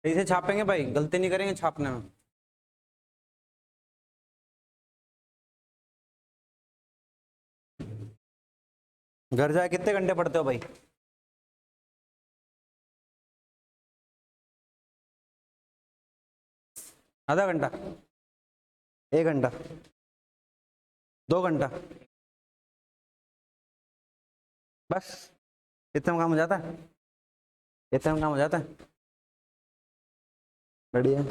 इसे छापेंगे भाई, गलती नहीं करेंगे छापने में। घर जाए कितने घंटे पढ़ते हो भाई? आधा घंटा, 1 घंटा, 2 घंटा, बस इतना काम हो जाता है, इतना काम हो जाता है, बढ़िया।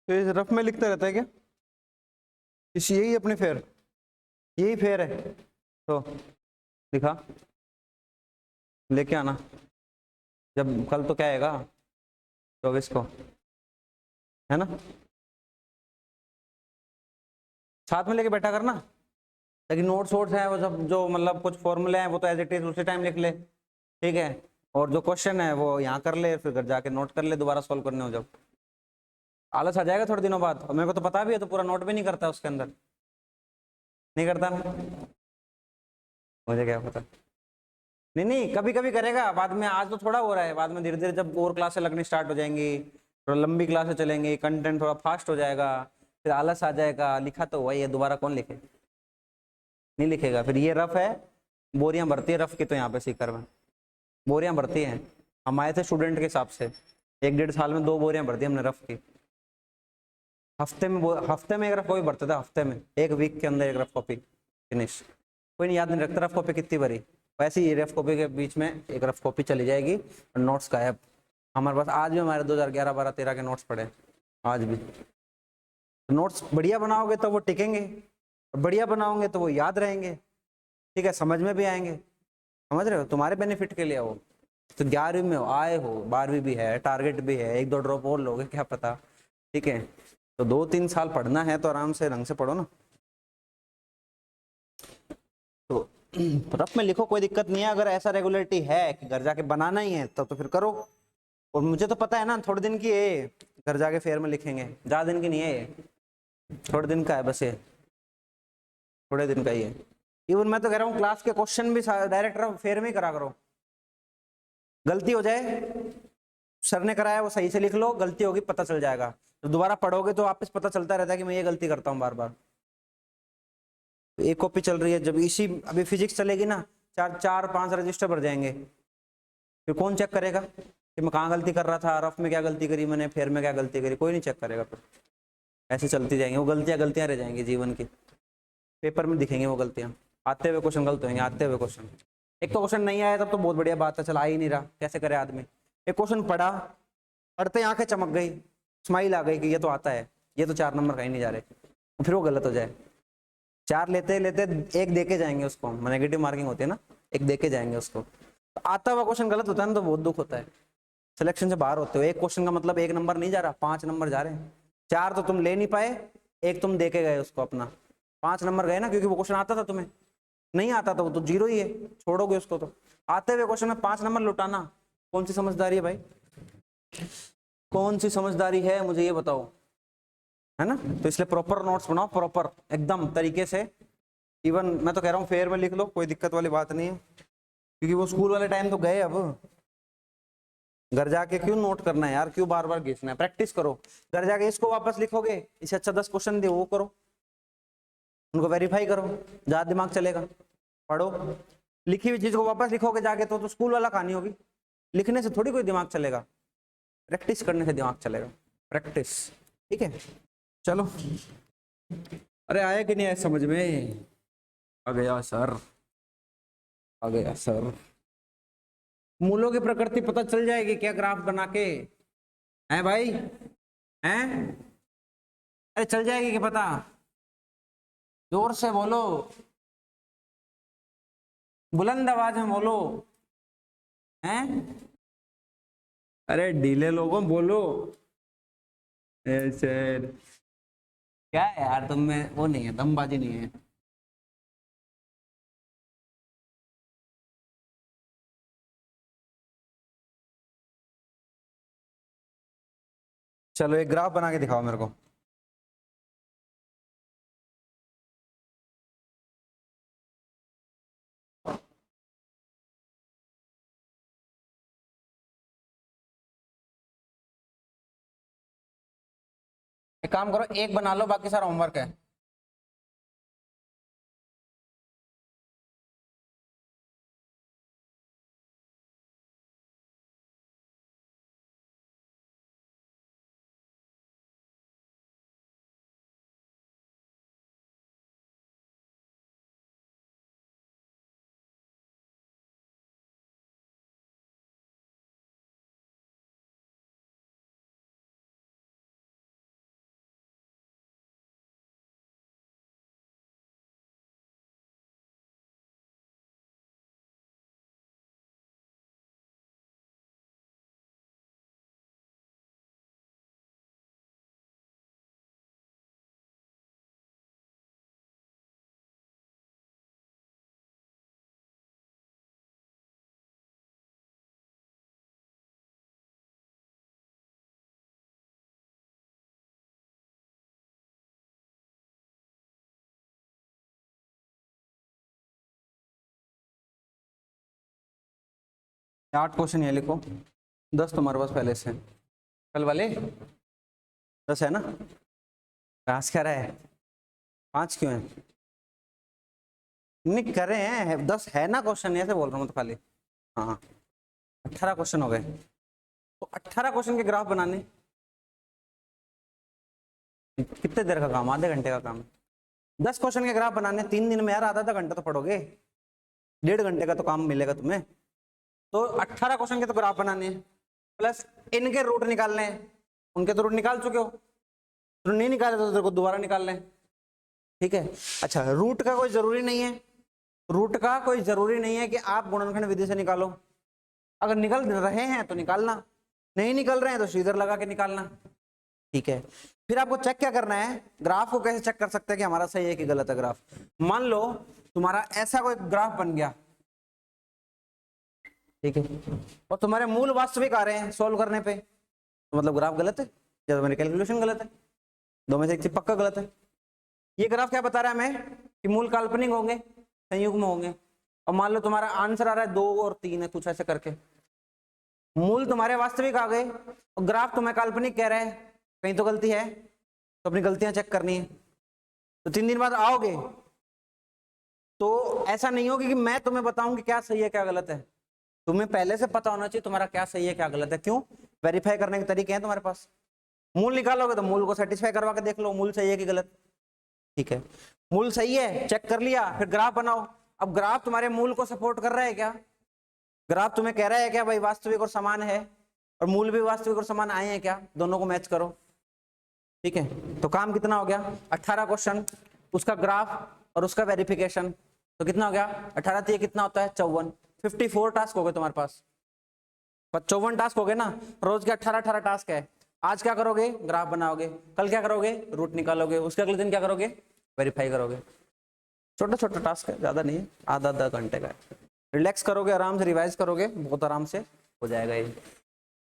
तो ये रफ में लिखता रहता है क्या? इस यही अपने फेयर, यही फेयर है तो दिखा, लेके आना जब कल, तो क्या आएगा 24 को, है ना? साथ में लेके बैठा करना, ताकि नोट्स वोट्स हैं वो सब, जो मतलब कुछ फॉर्मूले हैं वो तो एज इट इज उसी टाइम लिख ले, ठीक है? और जो क्वेश्चन है वो यहाँ कर ले, फिर घर जाके नोट कर ले, दोबारा सॉल्व करने हो जब। आलस आ जाएगा थोड़े दिनों बाद, और मेरे को तो पता भी है तो पूरा नोट भी नहीं करता उसके अंदर, नहीं करता ना, मुझे क्या पता। नहीं नहीं, कभी कभी करेगा बाद में, आज तो थोड़ा हो रहा है, बाद में धीरे धीरे जब और क्लासें लगनी स्टार्ट हो जाएंगी, थोड़ा लंबी क्लासें चलेंगी, कंटेंट थोड़ा फास्ट हो जाएगा, फिर आलस आ जाएगा, लिखा तो वही है, दोबारा कौन लिखे, नहीं लिखेगा। फिर ये रफ है, बोरियां भरती है रफ की, तो यहाँ पे सीकर में बोरियां भरती हैं। हम आए थे स्टूडेंट के हिसाब से, 1-1.5 साल में 2 बोरियां भरती हमने रफ की। हफ्ते में एक रफ कॉपी भरते थे, हफ्ते में, एक वीक के अंदर एक रफ कॉपी फिनिश। कोई नहीं, याद नहीं रखता रफ कॉपी कितनी भरी, वैसे ही रफ कॉपी के बीच में एक रफ कॉपी चली जाएगी और नोट्स गायब। हमारे पास आज भी हमारे 2011, 12, 13 के नोट्स पड़े, आज भी। नोट्स बढ़िया बनाओगे तो वो टिकेंगे, बढ़िया बनाओगे तो वो याद रहेंगे, ठीक है, समझ में भी आएंगे, समझ रहे हो, तुम्हारे बेनिफिट के लिए हो। तो 11वीं में हो, आए हो, 12वीं भी है, टारगेट भी है, 1-2 ड्रॉप और लोगे क्या पता, ठीक है? तो 2-3 साल पढ़ना है तो आराम से ढंग से पढ़ो ना। तो रफ में लिखो, कोई दिक्कत नहीं है, अगर ऐसा रेगुलरिटी है कि घर जाके बनाना ही है तब तो फिर करो। और मुझे तो पता है ना, थोड़े दिन की है, घर जाके फेयर में लिखेंगे, ज्यादा दिन की नहीं है ये, थोड़े दिन का है बस ये, थोड़े दिन का ही है। इवन मैं तो कह रहा हूँ क्लास के क्वेश्चन भी डायरेक्ट फेयर में ही करा करो, गलती हो जाए, सर ने कराया वो सही से लिख लो, गलती होगी पता चल जाएगा, तो दोबारा पढ़ोगे तो वापस पता चलता रहता है कि मैं ये गलती करता हूँ बार बार। एक कॉपी चल रही है, जब इसी अभी फिजिक्स चलेगी ना, 4-5 रजिस्टर भर जाएंगे, फिर कौन चेक करेगा कि मैं कहाँ गलती कर रहा था, रफ में क्या गलती करी मैंने, फेयर में क्या गलती करी, कोई नहीं चेक करेगा। फिर ऐसे चलती जाएंगी वो, गलतियां गलतियां रह जाएंगी जीवन की, पेपर में दिखेंगे वो गलतियां, आते हुए क्वेश्चन गलत होंगे, आते हुए क्वेश्चन। एक तो क्वेश्चन नहीं आया तब तो बहुत बढ़िया बात है, चल आ ही नहीं रहा, कैसे करे आदमी। एक क्वेश्चन पढ़ा, पढ़ते आंखें चमक गई, स्माइल आ गई कि ये तो आता है, ये तो 4 नंबर कहीं नहीं जा रहे, फिर वो गलत हो जाए। 4 लेते लेते एक देके जाएंगे उसको, नेगेटिव मार्किंग होती है ना, एक देके जाएंगे उसको, तो आता हुआ क्वेश्चन गलत होता है ना तो बहुत दुख होता है, सिलेक्शन से बाहर होते हो। एक क्वेश्चन का मतलब 1 नंबर नहीं जा रहा, 5 नंबर जा रहे हैं, 4 तो तुम ले नहीं पाए, एक तुम देके गए उसको अपना, 5 नंबर गए ना, क्योंकि वो क्वेश्चन आता था तुम्हें, नहीं आता था वो तो 0 ही है, छोड़ोगे उसको। तो आते हुए क्वेश्चन में 5 नंबर लुटाना कौन सी समझदारी है भाई, कौन सी समझदारी है, मुझे ये बताओ, है ना? तो इसलिए प्रॉपर नोट्स बनाओ, प्रॉपर एकदम तरीके से। इवन मैं तो कह रहा हूँ फेयर में लिख लो, कोई दिक्कत वाली बात नहीं है, क्योंकि वो स्कूल वाले टाइम तो गए, अब घर जाके क्यों नोट करना है यार, क्यों बार बार घिसना है, प्रैक्टिस करो। घर जाके इसको वापस लिखोगे, इससे अच्छा 10 क्वेश्चन दे वो करो, उनको वेरीफाई करो, ज्यादा दिमाग चलेगा। पढ़ो, लिखी हुई चीज को वापस लिखोगे जाके तो स्कूल वाला कहानी होगी, लिखने से थोड़ी कोई दिमाग चलेगा, प्रैक्टिस करने से दिमाग चलेगा, प्रैक्टिस, ठीक है? चलो, अरे आया कि नहीं आया समझ में? आ गया सर, आ गया सर। मूलों की प्रकृति पता चल जाएगी क्या ग्राफ बना के, है भाई, हैं? अरे चल जाएगी क्या पता, जोर से बोलो, बुलंद आवाज में बोलो, हैं? अरे ढीले लोगों बोलो, ऐसे क्या है यार, तुम में वो नहीं है, दमबाजी नहीं है। चलो एक ग्राफ बना के दिखाओ मेरे को। एक काम करो, एक बना लो, बाकी सारा होमवर्क है। 8 क्वेश्चन ये लिखो, 10 तुम्हारे पास पहले से कल वाले 10 है ना। क्लास क्या रहा है, 5 क्यों है, नहीं कर रहे हैं 10 है ना क्वेश्चन, ऐसे बोल रहा हूँ तो खाली। हाँ 18 क्वेश्चन हो गए, तो 18 क्वेश्चन के ग्राफ बनाने कितने देर का काम, आधे घंटे का काम। 10 क्वेश्चन के ग्राफ बनाने 3 दिन में यार, आधा घंटा तो पढ़ोगे, 1.5 घंटे का तो काम मिलेगा तुम्हें। तो 18 क्वेश्चन के तो ग्राफ बनाने हैं, प्लस इनके रूट निकालने हैं। उनके तो रूट निकाल चुके हो, तो नहीं निकाले तो तेरे को दोबारा निकालने हैं, ठीक है। अच्छा रूट का कोई जरूरी नहीं है, रूट का कोई जरूरी नहीं है कि आप गुणनखंड विधि से निकालो, अगर निकल रहे हैं तो निकालना, नहीं निकल रहे हैं तो सीधर लगा के निकालना, ठीक है। फिर आपको चेक क्या करना है, ग्राफ को कैसे चेक कर सकते हैं कि हमारा सही है कि गलत है ग्राफ। मान लो तुम्हारा ऐसा कोई ग्राफ बन गया, ठीक है, और तुम्हारे मूल वास्तविक आ रहे हैं सोल्व करने पे, तो मतलब ग्राफ गलत है या तो मेरी कैलकुलेशन गलत है, दो में से एक चीज पक्का गलत है। ये ग्राफ क्या बता रहा है हमें कि मूल काल्पनिक होंगे, संयुग्म होंगे, और मान लो तुम्हारा आंसर आ रहा है 2 और 3 है, कुछ ऐसे करके मूल तुम्हारे वास्तविक आ गए और ग्राफ तुम्हें काल्पनिक कह रहा है, कहीं तो गलती है, तो अपनी गलतियां चेक करनी है। तो 3 दिन बाद आओगे तो ऐसा नहीं होगा कि मैं तुम्हें बताऊं कि क्या सही है क्या गलत है, तुम्हें पहले से पता होना चाहिए तुम्हारा क्या सही है क्या गलत है। क्यों, वेरीफाई करने के तरीके हैं तुम्हारे पास। मूल निकालोगे तो मूल को सेटिस्फाई करवा के देख लो मूल सही है कि गलत, ठीक है। मूल सही है चेक कर लिया, फिर ग्राफ बनाओ। अब ग्राफ तुम्हारे मूल को सपोर्ट कर रहा है क्या, ग्राफ तुम्हें कह रहा है क्या भाई वास्तविक और समान है, और मूल भी वास्तविक और समान आए हैं क्या, दोनों को मैच करो, ठीक है। तो काम कितना हो गया, 18 क्वेश्चन, उसका ग्राफ और उसका वेरिफिकेशन, तो कितना हो गया 18 ये कितना होता है 54, 54 टास्क हो गए तुम्हारे पास, 54 टास्क हो गए ना। रोज के 18 टास्क है। आज क्या करोगे, ग्राफ बनाओगे, कल क्या करोगे, रूट निकालोगे, उसके अगले दिन क्या करोगे, वेरीफाई करोगे। छोटा छोटा टास्क है, ज्यादा नहीं है, आधा घंटे का है। रिलैक्स करोगे, आराम से रिवाइज करोगे, बहुत आराम से हो जाएगा ये,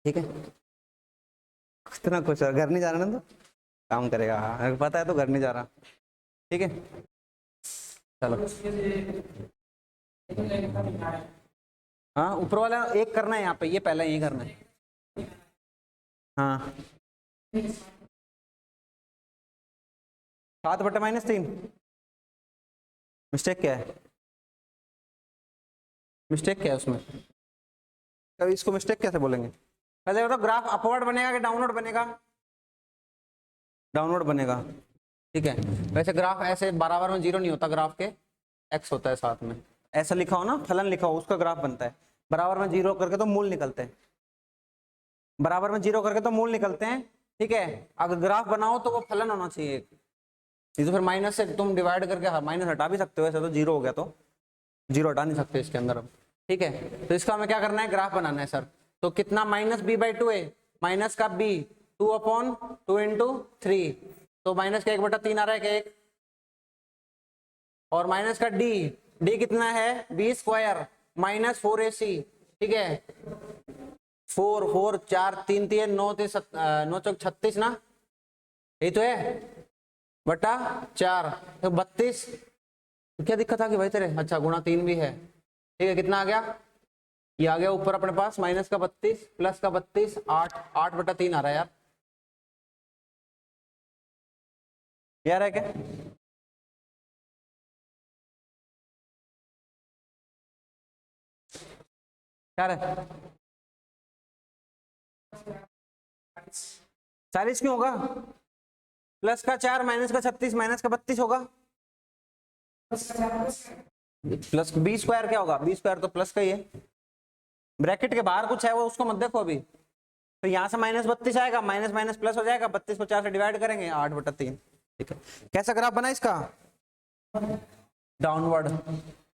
ठीक है। इतना कुछ घर नहीं जा रहा ना, तो काम करेगा, हाँ पता है तो घर नहीं जा रहा, ठीक है। चलो हाँ ऊपर वाला एक करना है यहाँ पे, ये पहला यही करना है, हाँ 7/-3 मिस्टेक क्या है, मिस्टेक क्या है उसमें, कभी इसको मिस्टेक कैसे बोलेंगे। पहले बताओ ग्राफ अपवर्ड बनेगा कि डाउनवर्ड बनेगा, डाउनवर्ड बनेगा, ठीक है। वैसे ग्राफ ऐसे बराबर में 0 नहीं होता, ग्राफ के x होता है साथ में, ऐसा लिखा हो ना फलन लिखा हो उसका ग्राफ बनता है। बराबर में 0 करके तो मूल निकलते हैं, बराबर में 0 करके तो मूल निकलते हैं, ठीक है। अगर ग्राफ बनाओ तो वो फलन होना चाहिए, नहीं तो फिर माइनस से तुम डिवाइड करके माइनस हटा भी सकते हो, ऐसे तो 0 हो गया तो 0 हटा नहीं सकते इसके अंदर अब, ठीक है। तो इसका हमें क्या करना है, ग्राफ बनाना है सर। तो कितना -b/2 है, माइनस का b 2/2 × 3, तो माइनस का 1/3 आ रहा है क्या, 1, और माइनस का d कितना है b² -4ac, ठीक है। 4 4 4 3 3 9 9 चौक 36 ना, यही तो है, बटा 4 तो 32। क्या दिक्कत आ गई भाई तेरे, अच्छा गुणा 3 भी है, ठीक है। कितना आ गया, ये आ गया ऊपर अपने पास माइनस का 32 प्लस का 32, 8/3 आ रहा है यार, यार है क्या, क्या है 40 क्यों होगा, प्लस का 4 माइनस का 36 माइनस का 32 होगा, प्लस b² क्या होगा, b² तो प्लस का ही है, ब्रैकेट के बाहर कुछ है वो उसको मत देखो अभी। तो यहाँ से -32 आएगा, माइनस माइनस प्लस हो जाएगा, 32 को 4 से डिवाइड करेंगे 8/3, ठीक है। कैसा ग्राफ बना इसका, डाउनवर्ड।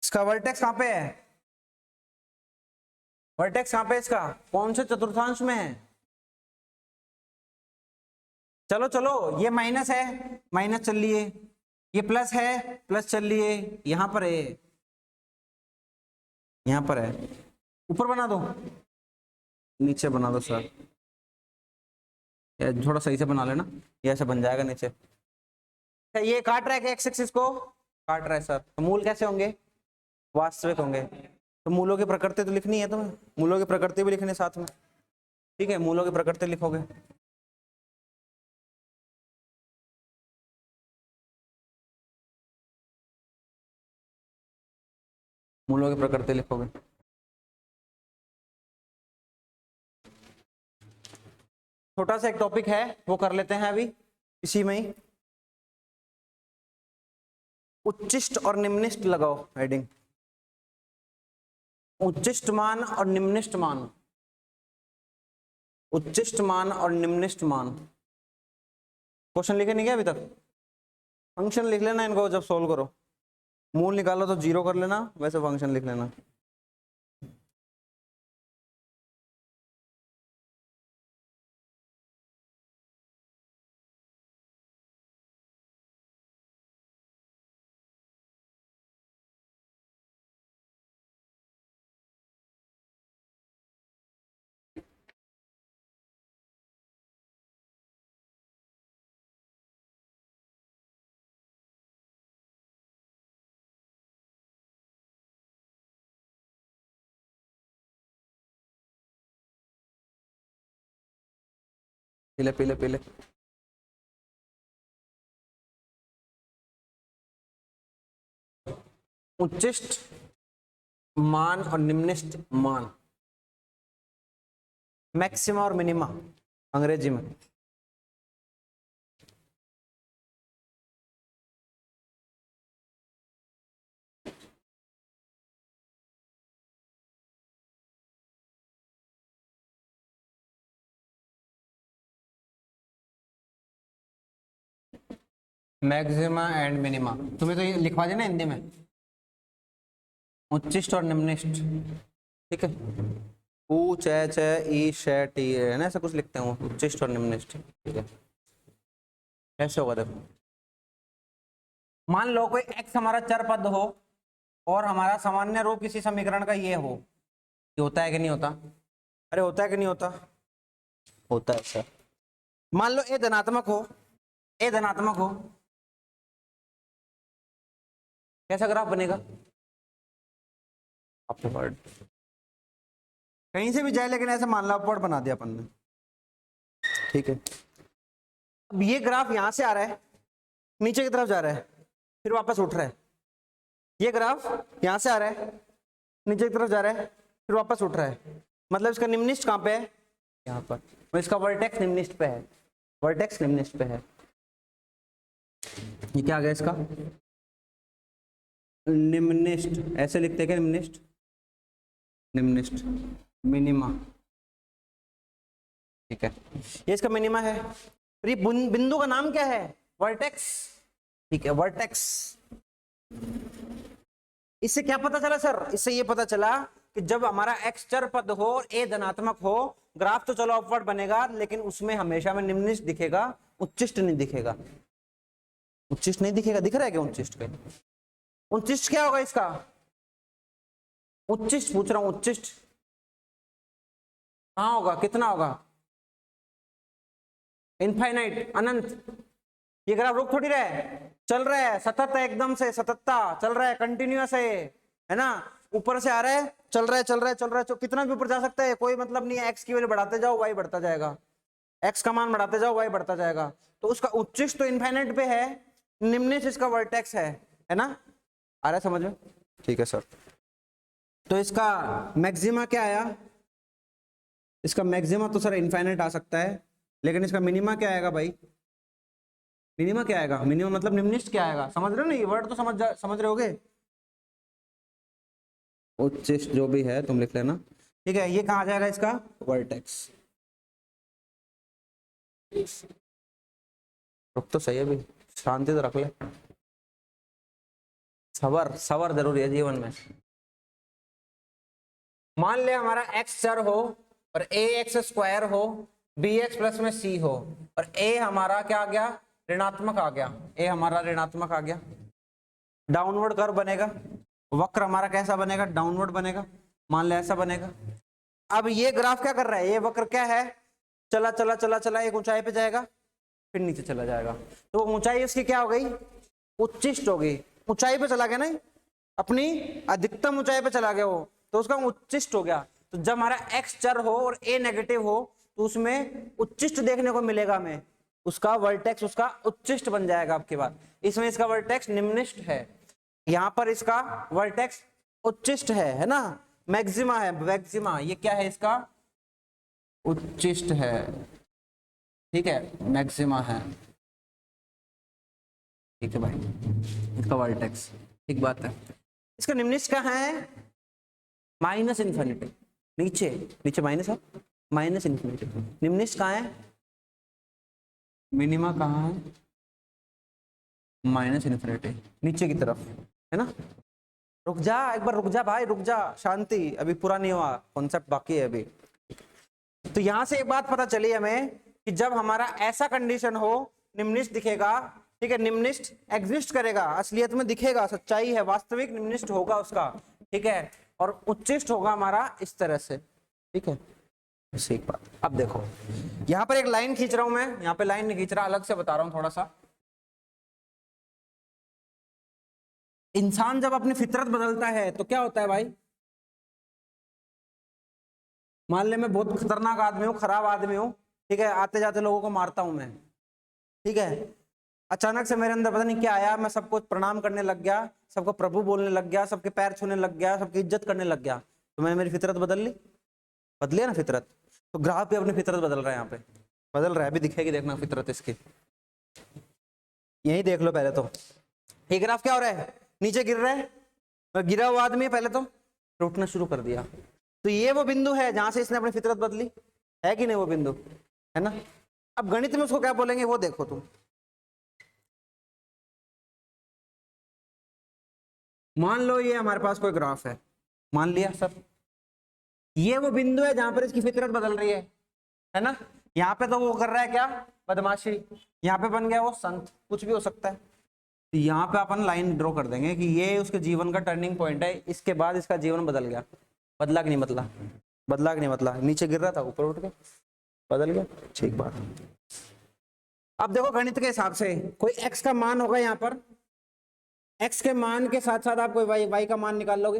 इसका वर्टेक्स कहाँ पे है, वर्टेक्स कहाँ पे इसका, कौन से चतुर्थांश में है, चलो चलो ये माइनस है, माइनस चल लिए, ये प्लस है, प्लस चल लिए, यहां पर है, यहां पर है, ऊपर बना दो, नीचे बना दो सर, थोड़ा सही से बना लेना, ये ऐसे बन जाएगा नीचे। ये काट रहा है कि x एक्सिस को काट रहा है सर, तो मूल कैसे होंगे, वास्तविक होंगे, तो मूलों की प्रकृति तो लिखनी है तुम्हें, मूलों की प्रकृति भी लिखने साथ में, ठीक है। मूलों की प्रकृति लिखोगे, मूलों की प्रकृति लिखोगे। छोटा सा एक टॉपिक है वो कर लेते हैं अभी इसी में ही। उच्चिष्ट और निम्निष्ट लगाओ हेडिंग, उच्चिष्ट मान और निम्निष्ट मान, उच्चिष्ट मान और निम्निष्ट मान। क्वेश्चन लिखे नहीं क्या अभी तक? फंक्शन लिख लेना इनको जब सोल्व करो, मूल निकालो तो 0 कर लेना, वैसे फंक्शन लिख लेना। पीले पीले पीले। उच्चिष्ट मान और निम्निष्ट मान, मैक्सिमा और मिनिमा अंग्रेजी में। मैक्सिमा एंड मिनिमा तुम्हें तो ये लिखवा देना हिंदी में, उच्चिष्ट और निम्निष्ट, ठीक है। ऊ चे चे ई शे टी है ना, ऐसा कुछ लिखते हैं वो, उच्चिष्ट और निम्निष्ट, ठीक है। कैसे होगा देखो, मान लो कोई x हमारा चर पद हो और हमारा सामान्य रूप किसी समीकरण का ये हो, ये होता है कि नहीं होता? अरे होता है कि नहीं होता? होता है सर। मान लो a धनात्मक हो, a धनात्मक हो, कैसा ग्राफ बनेगा? अपवर्ड, कहीं से भी जाए लेकिन ऐसे मान लो अपवर्ड बना दिया अपन ने, ठीक है। अब ये ग्राफ यहां से आ रहा है, नीचे की तरफ जा रहा है, फिर वापस उठ रहा है। ये ग्राफ यहां से आ रहा है, नीचे की तरफ जा रहा है, फिर वापस उठ रहा है। मतलब इसका निम्निष्ट कहां पे है? यहाँ पर। और इसका वर्टेक्स निम्निष्ट पे है, वर्टेक्स निम्निष्ट पे है। ये क्या आ गया इसका? निम्निष्ट, ऐसे लिखते हैं क्या निम्निष्ट? निम्निष्ट मिनिमा, ठीक है। ये इसका मिनिमा है। ये बिंदु का नाम क्या है? वर्टेक्स, ठीक है, वर्टेक्स। इससे क्या पता चला सर? इससे ये पता चला कि जब हमारा x चर पद हो और a धनात्मक हो, ग्राफ तो चलो अपवर्ड बनेगा, लेकिन उसमें हमेशा में निम्निष्ट दिखेगा, उच्चिष्ट नहीं दिखेगा। उच्चिष्ट नहीं दिखेगा, दिख रहा है क्या उच्चिष्ट? के उच्चिष्ट क्या होगा इसका? उच्चिष्ट पूछ रहा हूं, उच्चिष्ट कहां होगा? कितना होगा? इनफाइनाइट, अनंत। ये ग्राफ रुक थोड़ी रहा है, चल रहा है, सतत है, एकदम से सततता चल रहा है, कंटिन्यूअस है ना, ऊपर से आ रहा है, चल रहा है चल रहा है चल रहा है, कितना भी ऊपर जा सकता है, कोई मतलब नहीं है। एक्स की वैल्यू बढ़ाते जाओ, वाई बढ़ता जाएगा, एक्स का मान बढ़ाते जाओ, वाई बढ़ता जाएगा। तो उसका उच्चिष्ट तो इनफाइनाइट पे है, निम्निष्ट इसका वर्टेक्स है ना? आ रहा है समझ में? ठीक है सर। तो इसका मैक्सिमा क्या आया? इसका मैक्सिमा तो सर इनफाइनाइट आ सकता है, लेकिन इसका मिनिमा क्या आएगा भाई? मिनिमा क्या आएगा? मिनिमम मतलब निम्निष्ट क्या आएगा? समझ रहे हो ना? ये वर्ड तो समझ रहे होगे। उच्चिष्ट जो भी है तुम लिख लेना, ठीक है। ये कहाँ आ जाएगा इसका? वर्टेक्स। रुक तो सही है भी, शांति तो रख ले, सबर सबर जरूरी है जीवन में। मान ले हमारा x चर हो और ax स्क्वायर हो, bx प्लस में c हो, और a हमारा क्या आ गया? ऋणात्मक आ गया। a हमारा ऋणात्मक आ गया। डाउनवर्ड कर्व बनेगा, वक्र हमारा कैसा बनेगा? डाउनवर्ड बनेगा। मान ले ऐसा बनेगा। अब ये ग्राफ क्या कर रहा है? ये वक्र क्या है? चला चला चला चला, एक ऊंचाई पे जाएगा, फिर नीचे चला जाएगा। तो ऊंचाई उसकी क्या हो गई? उच्चिष्ट हो गई। ऊंचाई पे चला गया ना, अपनी अधिकतम ऊंचाई पे चला गया वो, तो उसका उच्चिष्ट हो गया। तो जब हमारा x चर हो और a नेगेटिव हो तो उसमें उच्चिष्ट देखने को मिलेगा हमें, उसका वर्टेक्स उसका उच्चिष्ट बन जाएगा। आपके बाद इसमें इसका वर्टेक्स निम्निष्ट है, यहां पर इसका वर्टेक्स उच्चिष्ट है ना, मैक्सिमा है, मैक्सिमा। ये क्या है, इसका उच्चिष्ट है, ठीक है, मैक्सिमा है, ठीक है भाई, इसका वर्टेक्स, ठीक बात है। इसका निम्निष्ट कहाँ है, माइनस इन्फिनिटी, नीचे नीचे माइनस है, माइनस इन्फिनिटी। निम्निष्ट कहाँ है, मिनिमा कहाँ है, माइनस इन्फिनिटी, नीचे की तरफ है ना। रुक जा, एक बार रुक जा भाई, रुक जा, शांति, अभी पूरा नहीं हुआ, कॉन्सेप्ट बाकी है अभी। तो यहां से एक बात पता चली हमें कि जब हमारा ऐसा कंडीशन हो, निम्निष्ट दिखेगा, ठीक है, निम्निष्ट एग्जिस्ट करेगा, असलियत में दिखेगा, सच्चाई है, वास्तविक निम्निष्ट होगा उसका, ठीक है, और उच्चिष्ट होगा हमारा इस तरह से, ठीक है। एक बात अब देखो, यहां पर एक लाइन खींच रहा हूं मैं, यहां पे लाइन नहीं खींच रहा, अलग से बता रहा हूं थोड़ा सा। इंसान जब अपनी फितरत बदलता है तो क्या होता है भाई, मान ले मैं बहुत खतरनाक आदमी हूँ, खराब आदमी हूँ, ठीक है, आते जाते लोगों को मारता हूं मैं, ठीक है, अचानक से मेरे अंदर पता नहीं क्या आया, मैं सबको प्रणाम करने लग गया, सबको प्रभु बोलने लग गया, सबके पैर छूने लग गया, सबकी इज्जत करने लग गया, तो मैंने मेरी फितरत बदल ली, बदली है ना फितरत। तो ग्राफ भी अपनी फितरत बदल रहा है, यहाँ पे बदल रहा है, अभी दिखेगी देखना फितरत इसकी, यही देख लो पहले तो। ये ग्राफ क्या हो रहा है, नीचे गिर रहा है, गिरा हुआ आदमी है पहले तो, उठना शुरू कर दिया। तो ये वो बिंदु है जहां से इसने अपनी फितरत बदली, है कि नहीं वो बिंदु, है ना। अब गणित में उसको क्या बोलेंगे वो देखो तुम, मान लो ये हमारे पास कोई ग्राफ है, मान लिया सर, ये वो बिंदु है जहां पर इसकी फितरत बदल रही है ना। यहाँ पे तो वो कर रहा है क्या, बदमाशी, यहाँ पे बन गया वो संत, कुछ भी हो सकता है। तो यहाँ पे अपन लाइन ड्रॉ कर देंगे कि ये उसके जीवन का टर्निंग पॉइंट है, इसके बाद इसका जीवन बदल गया, बदला कि नहीं बदला, बदला कि नहीं बदला, नीचे गिर रहा था ऊपर उठ के बदल गया, ठीक बात। अब देखो गणित के हिसाब से कोई x का मान होगा, यहाँ पर x के मान के साथ साथ आप कोई y का मान निकाल लोगे,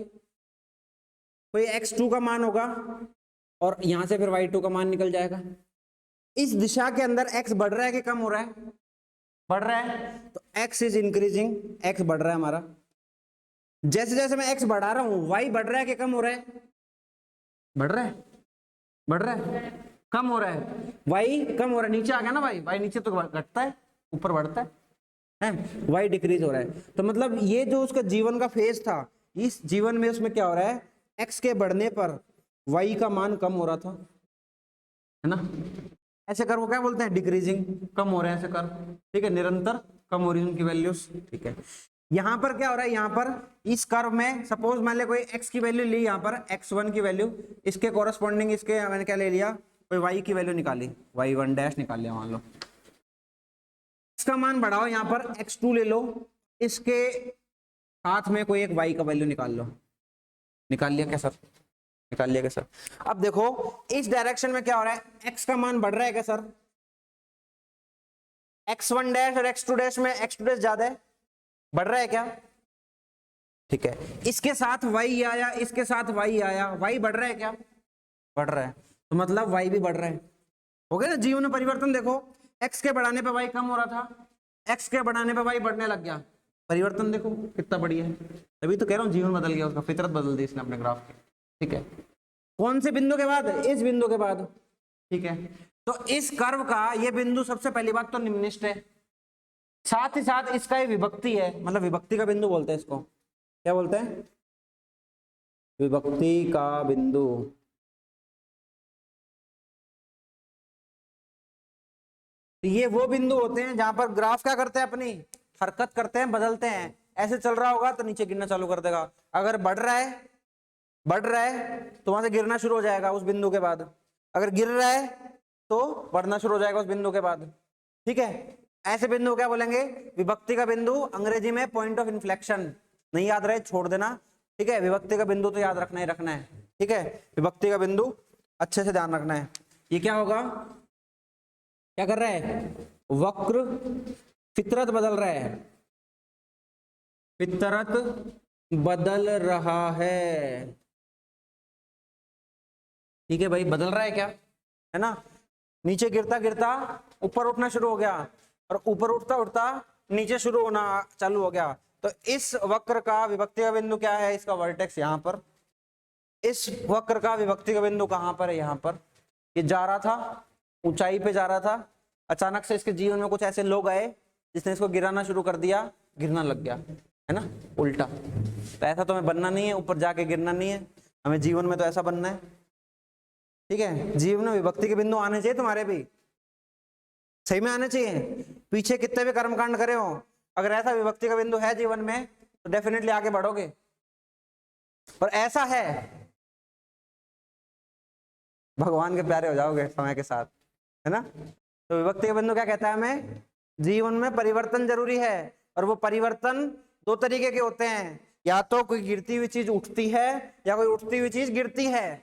कोई x2 का मान होगा और यहां से फिर y2 का मान निकल जाएगा। इस दिशा के अंदर x बढ़ रहा है कि कम हो रहा है, बढ़ रहा है, तो x इज इंक्रीजिंग, x बढ़ रहा है हमारा। जैसे जैसे मैं x बढ़ा रहा हूं, y बढ़ रहा है कि कम हो रहा है, बढ़ रहा है, बढ़ रहा है, कम हो रहा है, y कम हो रहा है, नीचे आ गया ना भाई, y नीचे तो घटता है, ऊपर बढ़ता है, y डिक्रीज हो रहा है। तो मतलब ये जो उसका जीवन का फेज था, इस जीवन में उसमें क्या हो रहा है, x के बढ़ने पर y का मान कम हो रहा था, है ना। ऐसे कर्व को क्या बोलते हैं, डिक्रीजिंग, कम हो रहा है ऐसे कर्व, ठीक है, निरंतर कम हो रही है उनकी वैल्यूज, ठीक है। यहां पर क्या हो रहा है, यहां पर इस कर्व में सपोज मान ले कोई x की वैल्यू ली, यहां पर x1 की वैल्यू, इसके कोरस्पॉन्डिंग इसके मैंने क्या ले लिया, कोई y की वैल्यू निकाली, y1 डैश निकाल लिया, मान लो इसका मान बढ़ाओ, यहां पर x2 ले लो, इसके साथ में कोई एक y का वैल्यू निकाल लो, निकाल लिया क्या सर, निकाल लिया क्या सर। अब देखो इस डायरेक्शन में क्या हो रहा है, x का मान बढ़ रहा है क्या सर, x1 डैश और x2 डैश में x2 डैश ज्यादा है, बढ़ रहा है क्या, ठीक है। इसके साथ y आया, इसके साथ y आया, y बढ़ रहा है क्या, बढ़ रहा है, तो मतलब y भी बढ़ रहा है, हो गया ना जीवन में परिवर्तन। देखो x के बढ़ाने पे y कम हो रहा था, x के बढ़ाने पे y बढ़ने लग गया, परिवर्तन देखो कितना बढ़िया है। तभी तो कह रहा हूँ जीवन बदल गया उसका, फितरत बदल दी इसने अपने ग्राफ की, ठीक है। कौन से बिंदु के बाद, इस बिंदु के बाद, ठीक है। तो इस कर्व का ये बिंदु सबसे पहली बात तो निम्निष्ट है, साथ ही साथ इसका ये विभक्ति है, मतलब विभक्ति का बिंदु बोलते हैं इसको, क्या बोलते हैं, विभक्ति का बिंदु। तो ये वो बिंदु होते हैं जहां पर ग्राफ क्या करते हैं, अपनी हरकत करते हैं, बदलते हैं। ऐसे चल रहा होगा तो नीचे गिरना चालू कर देगा, अगर बढ़ रहा है, बढ़ रहा है तो वहां से गिरना शुरू हो जाएगा उस बिंदु के बाद, अगर गिर रहा है तो बढ़ना शुरू हो जाएगा उस बिंदु के बाद, ठीक है। ऐसे बिंदु क्या बोलेंगे, विभक्ति का बिंदु, अंग्रेजी में पॉइंट ऑफ इन्फ्लेक्शन, नहीं याद रहे छोड़ देना, ठीक है। विभक्ति का बिंदु तो याद रखना ही रखना है, ठीक है, विभक्ति का बिंदु अच्छे से ध्यान रखना है। ये क्या होगा, क्या कर रहा है, वक्र फितरत बदल रहा है, फितरत बदल रहा है, ठीक है भाई, बदल रहा है क्या, है ना। नीचे गिरता गिरता ऊपर उठना शुरू हो गया, और ऊपर उठता उठता नीचे शुरू होना चालू हो गया। तो इस वक्र का विभक्ति का बिंदु क्या है, इसका वर्टेक्स यहाँ पर। इस वक्र का विभक्ति का बिंदु कहाँ पर है, यहाँ पर। ये जा रहा था, ऊंचाई पे जा रहा था, अचानक से इसके जीवन में कुछ ऐसे लोग आए जिसने इसको गिराना शुरू कर दिया, गिरना लग गया, है ना, उल्टा। तो ऐसा तो हमें बनना नहीं है, ऊपर जाके गिरना नहीं है हमें, जीवन में तो ऐसा बनना है। ठीक है, जीवन में विभक्ति के बिंदु आने चाहिए तुम्हारे भी, सही में आने चाहिए। पीछे कितने भी कर्मकांड करे हो, अगर ऐसा विभक्ति का बिंदु है जीवन में तो डेफिनेटली आगे बढ़ोगे। पर ऐसा है, भगवान के प्यारे हो जाओगे समय के साथ, है ना। तो विभक्ति का बिंदु क्या कहता है हमें, जीवन में परिवर्तन जरूरी है, और वो परिवर्तन दो तरीके के होते हैं, या तो कोई गिरती हुई चीज उठती है, या कोई उठती हुई चीज गिरती है।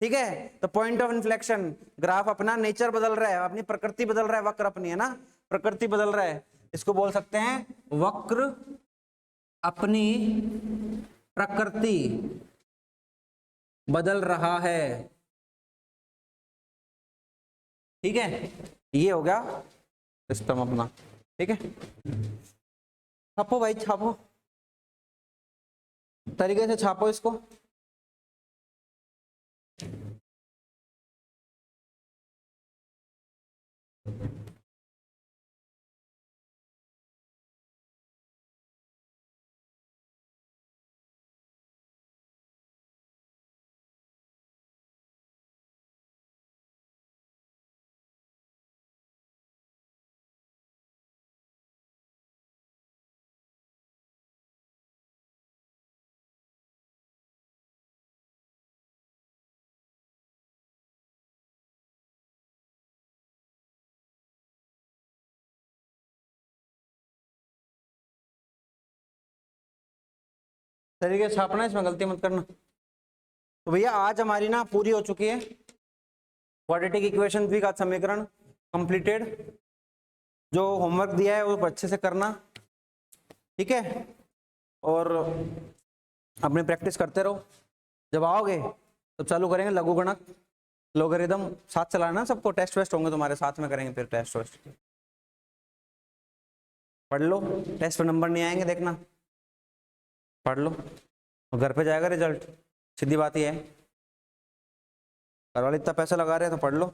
ठीक है, तो पॉइंट ऑफ इन्फ्लेक्शन, ग्राफ अपना नेचर बदल रहा है, अपनी प्रकृति बदल रहा है, वक्र अपनी, है ना, प्रकृति बदल रहा है, इसको बोल सकते हैं वक्र अपनी प्रकृति बदल रहा है। ठीक है, ये हो गया सिस्टम अपना। ठीक है, छापो भाई छापो, तरीके से छापो इसको। तरीके से छापना, इसमें गलती मत करना। तो भैया आज हमारी ना पूरी हो चुकी है क्वाड्रेटिक इक्वेशन भी का समीकरण कंप्लीटेड। जो होमवर्क दिया है वो अच्छे से करना, ठीक है, और अपनी प्रैक्टिस करते रहो। जब आओगे तो चालू करेंगे लघु गणक, लोगरिथम साथ चलाना, सबको टेस्ट वेस्ट होंगे तुम्हारे साथ में, करेंगे फिर टेस्ट वेस्ट। पढ़ लो, टेस्ट पे नंबर नहीं आएंगे देखना, पढ़ लो, घर पे जाएगा रिजल्ट, सीधी बात ही है। घर वाले इतना पैसा लगा रहे हैं तो पढ़ लो।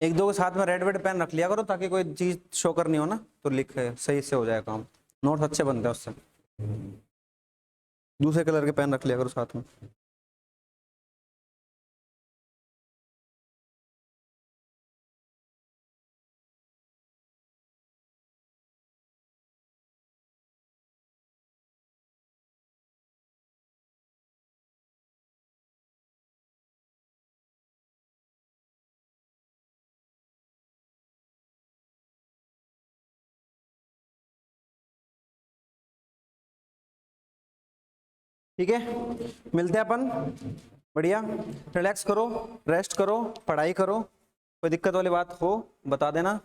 एक दो के साथ में रेड वेड पेन रख लिया करो ताकि कोई चीज शो करनी हो ना तो लिखे, सही से हो जाए काम, नोट्स अच्छे बनते हैं उससे। दूसरे कलर के पेन रख लिया करो साथ में। ठीक है, मिलते हैं अपन, बढ़िया, रिलैक्स करो, रेस्ट करो, पढ़ाई करो, कोई दिक्कत वाली बात हो बता देना।